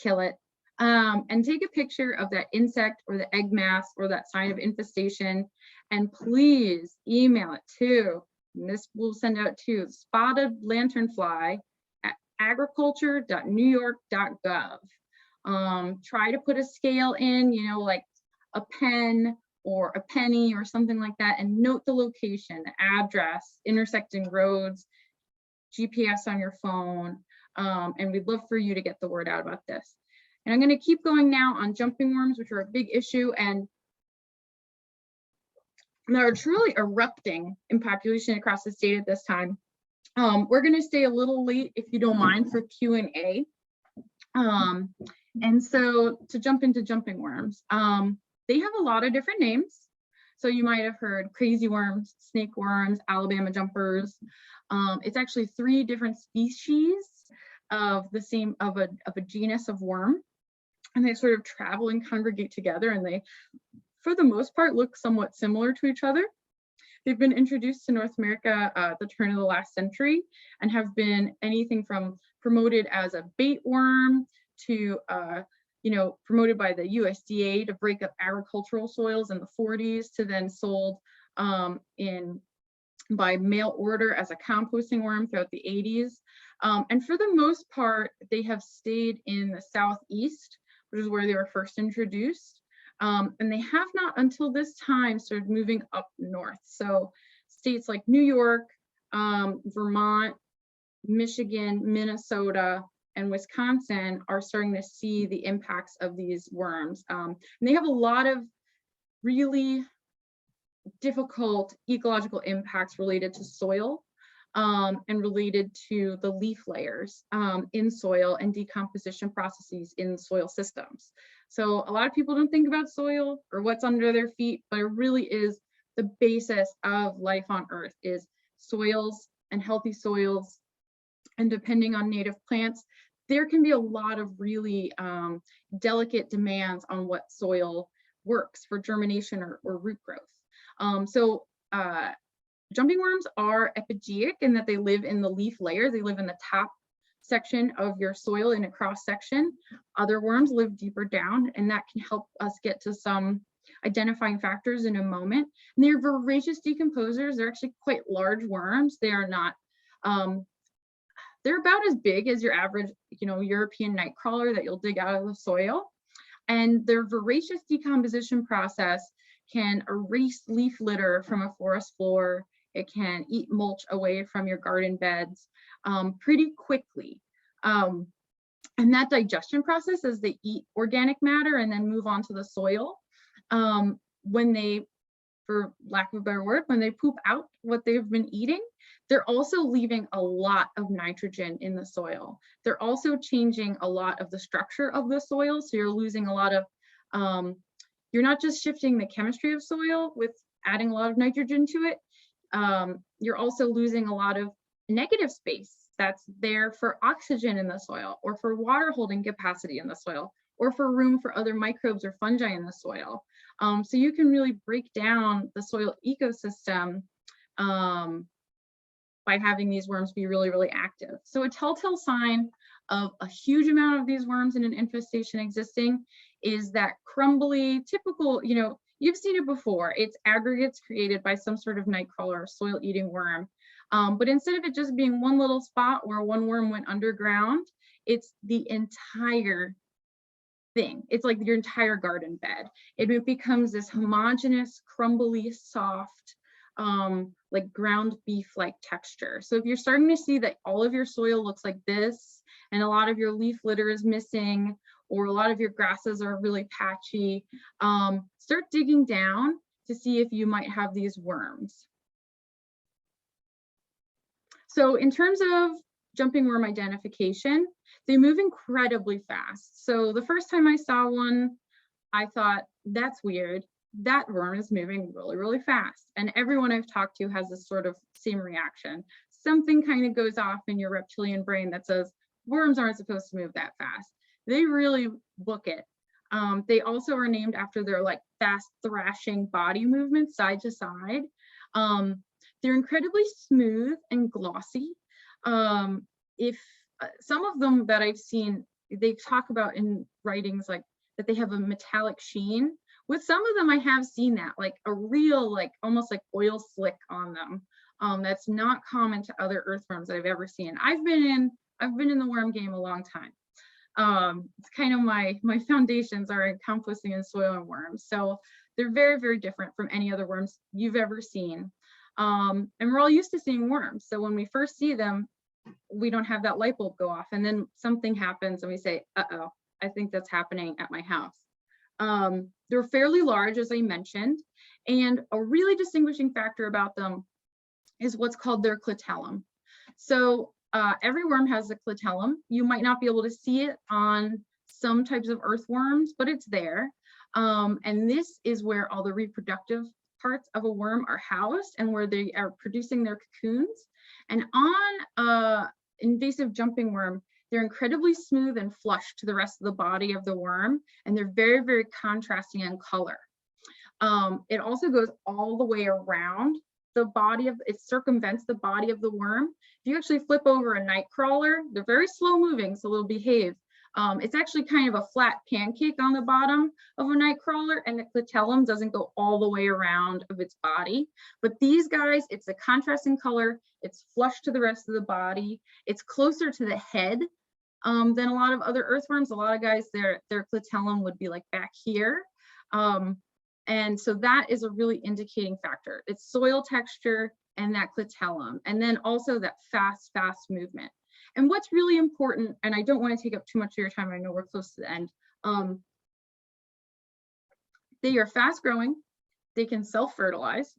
kill it. And take a picture of that insect or the egg mass or that sign of infestation, and please email it to, and this will send out to spotted lanternfly at agriculture.newyork.gov. Try to put a scale in, like a pen or a penny or something like that, and note the location, the address, intersecting roads, GPS on your phone, and we'd love for you to get the word out about this. And I'm going to keep going now on jumping worms, which are a big issue, and they're truly erupting in population across the state at this time. We're going to stay a little late, if you don't mind, for Q&A. And so to jump into jumping worms, they have a lot of different names. So you might have heard crazy worms, snake worms, Alabama jumpers. It's actually 3 different species of the same, of a genus of worm. And they sort of travel and congregate together, and they, for the most part, look somewhat similar to each other. They've been introduced to North America at the turn of the last century, and have been anything from promoted as a bait worm to promoted by the USDA to break up agricultural soils in the 40s, to then sold by mail order as a composting worm throughout the 80s. And for the most part, they have stayed in the Southeast, which is where they were first introduced. And they have not until this time started moving up north. So states like New York, Vermont, Michigan, Minnesota, and Wisconsin are starting to see the impacts of these worms. And they have a lot of really difficult ecological impacts related to soil and related to the leaf layers in soil and decomposition processes in soil systems. So a lot of people don't think about soil or what's under their feet, but it really is the basis of life on Earth, is soils and healthy soils. And depending on native plants, there can be a lot of really delicate demands on what soil works for germination or root growth. Jumping worms are epigeic in that they live in the leaf layers. They live in the top section of your soil in a cross section. Other worms live deeper down, and that can help us get to some identifying factors in a moment. And they're voracious decomposers. They're actually quite large worms. They are not, they're about as big as your average, European nightcrawler that you'll dig out of the soil. And their voracious decomposition process can erase leaf litter from a forest floor It can eat mulch away from your garden beds pretty quickly. And that digestion process, as they eat organic matter and then move on to the soil, when they, for lack of a better word, when they poop out what they've been eating, they're also leaving a lot of nitrogen in the soil. They're also changing a lot of the structure of the soil. So you're losing a lot of, you're not just shifting the chemistry of soil with adding a lot of nitrogen to it, you're also losing a lot of negative space that's there for oxygen in the soil, or for water holding capacity in the soil, or for room for other microbes or fungi in the soil. So you can really break down the soil ecosystem by having these worms be really, really active. So a telltale sign of a huge amount of these worms in an infestation existing is that crumbly, typical, you know, you've seen it before. It's aggregates created by some sort of nightcrawler or soil-eating worm. But instead of it just being one little spot where one worm went underground, it's the entire thing. It's like your entire garden bed. It becomes this homogeneous, crumbly, soft, like ground beef-like texture. So if you're starting to see that all of your soil looks like this, and a lot of your leaf litter is missing, or a lot of your grasses are really patchy, start digging down to see if you might have these worms. So in terms of jumping worm identification, they move incredibly fast. So the first time I saw one, I thought, that's weird. That worm is moving really, really fast. And everyone I've talked to has this sort of same reaction. Something kind of goes off in your reptilian brain that says, worms aren't supposed to move that fast. They really book it. They also are named after their like fast thrashing body movements side to side. They're incredibly smooth and glossy. If some of them that I've seen, they talk about in writings like that they have a metallic sheen. With some of them, I have seen that, like a real, like almost like oil slick on them. That's not common to other earthworms that I've ever seen. I've been in the worm game a long time. It's kind of my foundations are encompassing in soil and worms. So they're very, very different from any other worms you've ever seen. And we're all used to seeing worms. So when we first see them, we don't have that light bulb go off, and then something happens and we say, uh-oh, I think that's happening at my house. They're fairly large, as I mentioned, and a really distinguishing factor about them is what's called their clitellum. So every worm has a clitellum. You might not be able to see it on some types of earthworms, but it's there. And this is where all the reproductive parts of a worm are housed and where they are producing their cocoons. And on invasive jumping worm, they're incredibly smooth and flush to the rest of the body of the worm, and they're very, very contrasting in color. It also goes all the way around the body of, it circumvents the body of the worm. If you actually flip over a night crawler, they're very slow moving, so they'll behave. It's actually kind of a flat pancake on the bottom of a night crawler, and the clitellum doesn't go all the way around of its body. But these guys, it's a contrast in color, it's flush to the rest of the body, it's closer to the head than a lot of other earthworms. A lot of guys, their clitellum would be like back here. And so that is a really indicating factor. It's soil texture and that clitellum, and then also that fast movement. And what's really important, and I don't want to take up too much of your time, I know we're close to the end. They are fast growing, they can self-fertilize,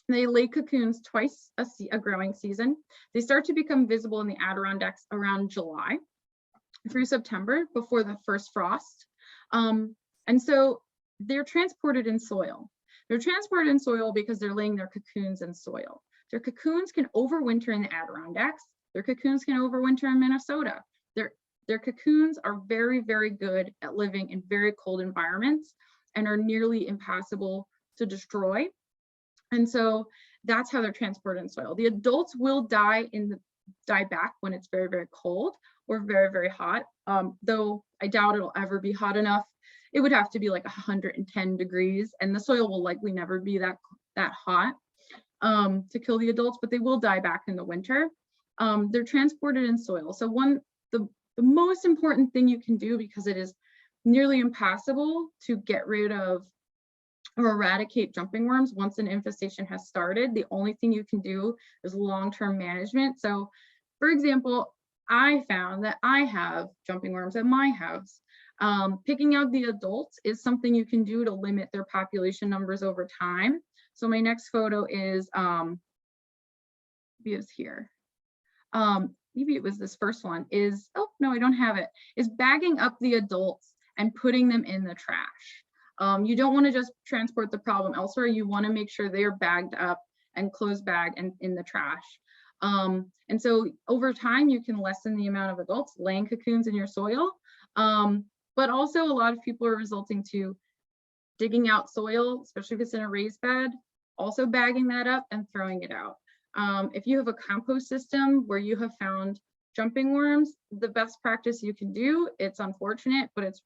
they lay cocoons twice a growing season. They start to become visible in the Adirondacks around July through September before the first frost. And so they're transported in soil. They're transported in soil because they're laying their cocoons in soil. Their cocoons can overwinter in the Adirondacks. Their cocoons can overwinter in Minnesota. Their cocoons are very, very good at living in very cold environments and are nearly impossible to destroy. And so that's how they're transported in soil. The adults will die back when it's very, very cold or very, very hot, though I doubt it'll ever be hot enough. It would have to be like 110 degrees, and the soil will likely never be that hot to kill the adults, but they will die back in the winter. They're transported in soil. So the most important thing you can do, because it is nearly impossible to get rid of or eradicate jumping worms once an infestation has started. The only thing you can do is long-term management. So for example, I found that I have jumping worms at my house. Picking out the adults is something you can do to limit their population numbers over time. So my next photo is here. Maybe it was this first one is, oh no, I don't have it, is bagging up the adults and putting them in the trash. You don't want to just transport the problem elsewhere. You want to make sure they're bagged up and closed bagged and in the trash. And so over time, you can lessen the amount of adults laying cocoons in your soil. But also a lot of people are resulting to digging out soil, especially if it's in a raised bed, also bagging that up and throwing it out. If you have a compost system where you have found jumping worms, the best practice you can do, it's unfortunate, but it's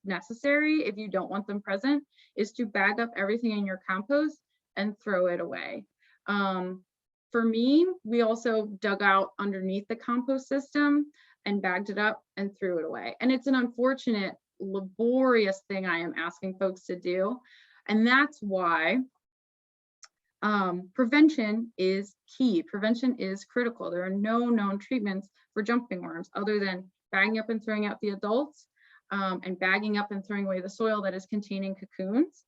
necessary if you don't want them present, is to bag up everything in your compost and throw it away. For me, we also dug out underneath the compost system and bagged it up and threw it away. And it's an unfortunate, laborious thing I am asking folks to do. And that's why prevention is key. Prevention is critical. There are no known treatments for jumping worms other than bagging up and throwing out the adults and bagging up and throwing away the soil that is containing cocoons.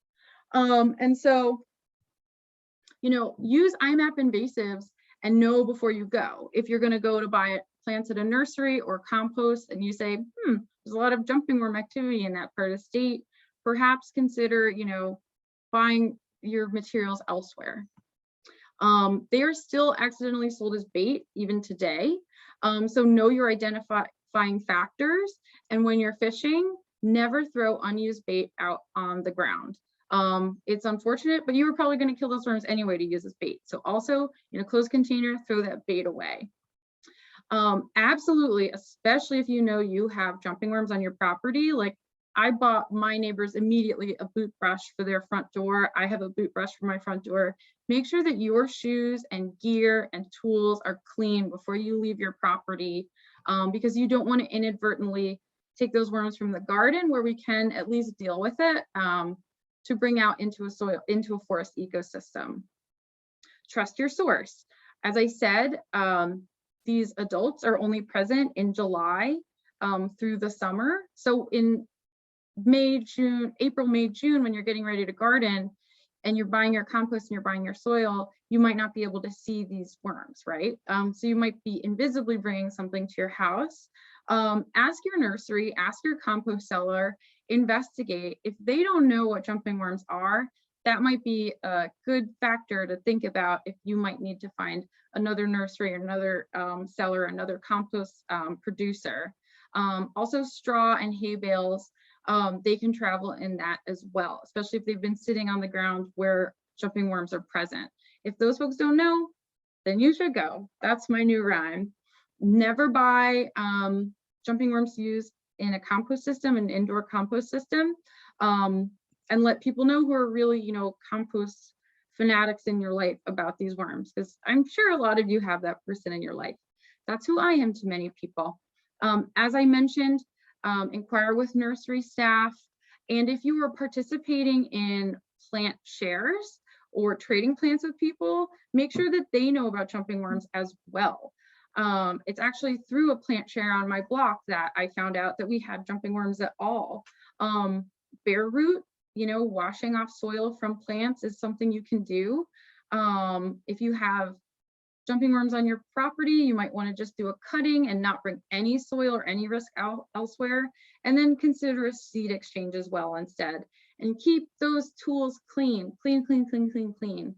And so, you know, use IMAP invasives and know before you go. If you're going to go to buy plants at a nursery or compost and you say, there's a lot of jumping worm activity in that part of the state, perhaps consider, you know, buying your materials elsewhere. They are still accidentally sold as bait even today. So know your identifying factors. And when you're fishing, never throw unused bait out on the ground. It's unfortunate, but you were probably going to kill those worms anyway to use as bait. So also in a closed container, throw that bait away. Absolutely, especially if you know you have jumping worms on your property. Like I bought my neighbors immediately a boot brush for their front door. I have a boot brush for my front door. Make sure that your shoes and gear and tools are clean before you leave your property, because you don't want to inadvertently take those worms from the garden where we can at least deal with it to bring out into a forest ecosystem. Trust your source. As I said, these adults are only present in July through the summer. So in April, May, June, when you're getting ready to garden and you're buying your compost and you're buying your soil, you might not be able to see these worms, right? So you might be invisibly bringing something to your house. Ask your nursery, ask your compost seller, investigate. If they don't know what jumping worms are, that might be a good factor to think about if you might need to find another nursery, another seller, another compost producer. Also straw and hay bales, they can travel in that as well, especially if they've been sitting on the ground where jumping worms are present. If those folks don't know, then you should go. That's my new rhyme. Never buy jumping worms used in a compost system, an indoor compost system, and let people know who are really, you know, compost fanatics in your life about these worms, because I'm sure a lot of you have that person in your life. That's who I am to many people. As I mentioned, inquire with nursery staff. And if you are participating in plant shares or trading plants with people, make sure that they know about jumping worms as well. It's actually through a plant share on my block that I found out that we had jumping worms at all. Bare root, you know, washing off soil from plants is something you can do. If you have jumping worms on your property, you might want to just do a cutting and not bring any soil or any risk out elsewhere, and then consider a seed exchange as well instead. And keep those tools clean, clean, clean, clean, clean, clean.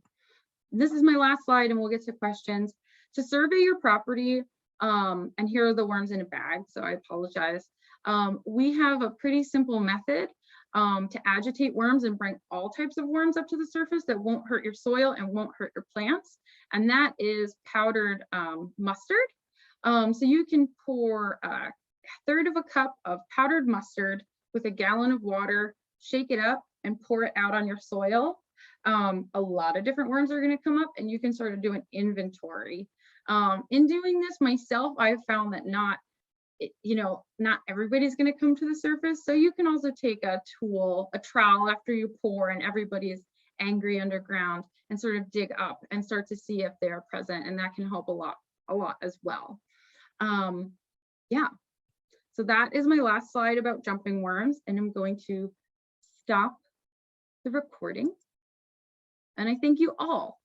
This is my last slide and we'll get to questions. To survey your property, and here are the worms in a bag, so I apologize. We have a pretty simple method to agitate worms and bring all types of worms up to the surface that won't hurt your soil and won't hurt your plants. And that is powdered mustard. So you can pour 1/3 of a cup of powdered mustard with a gallon of water, shake it up and pour it out on your soil. A lot of different worms are going to come up and you can sort of do an inventory. In doing this myself, I've found that not you know, not everybody's going to come to the surface. So you can also take a tool, a trowel after you pour and everybody's angry underground, and sort of dig up and start to see if they're present. And that can help a lot as well. Yeah. So that is my last slide about jumping worms, and I'm going to stop the recording. And I thank you all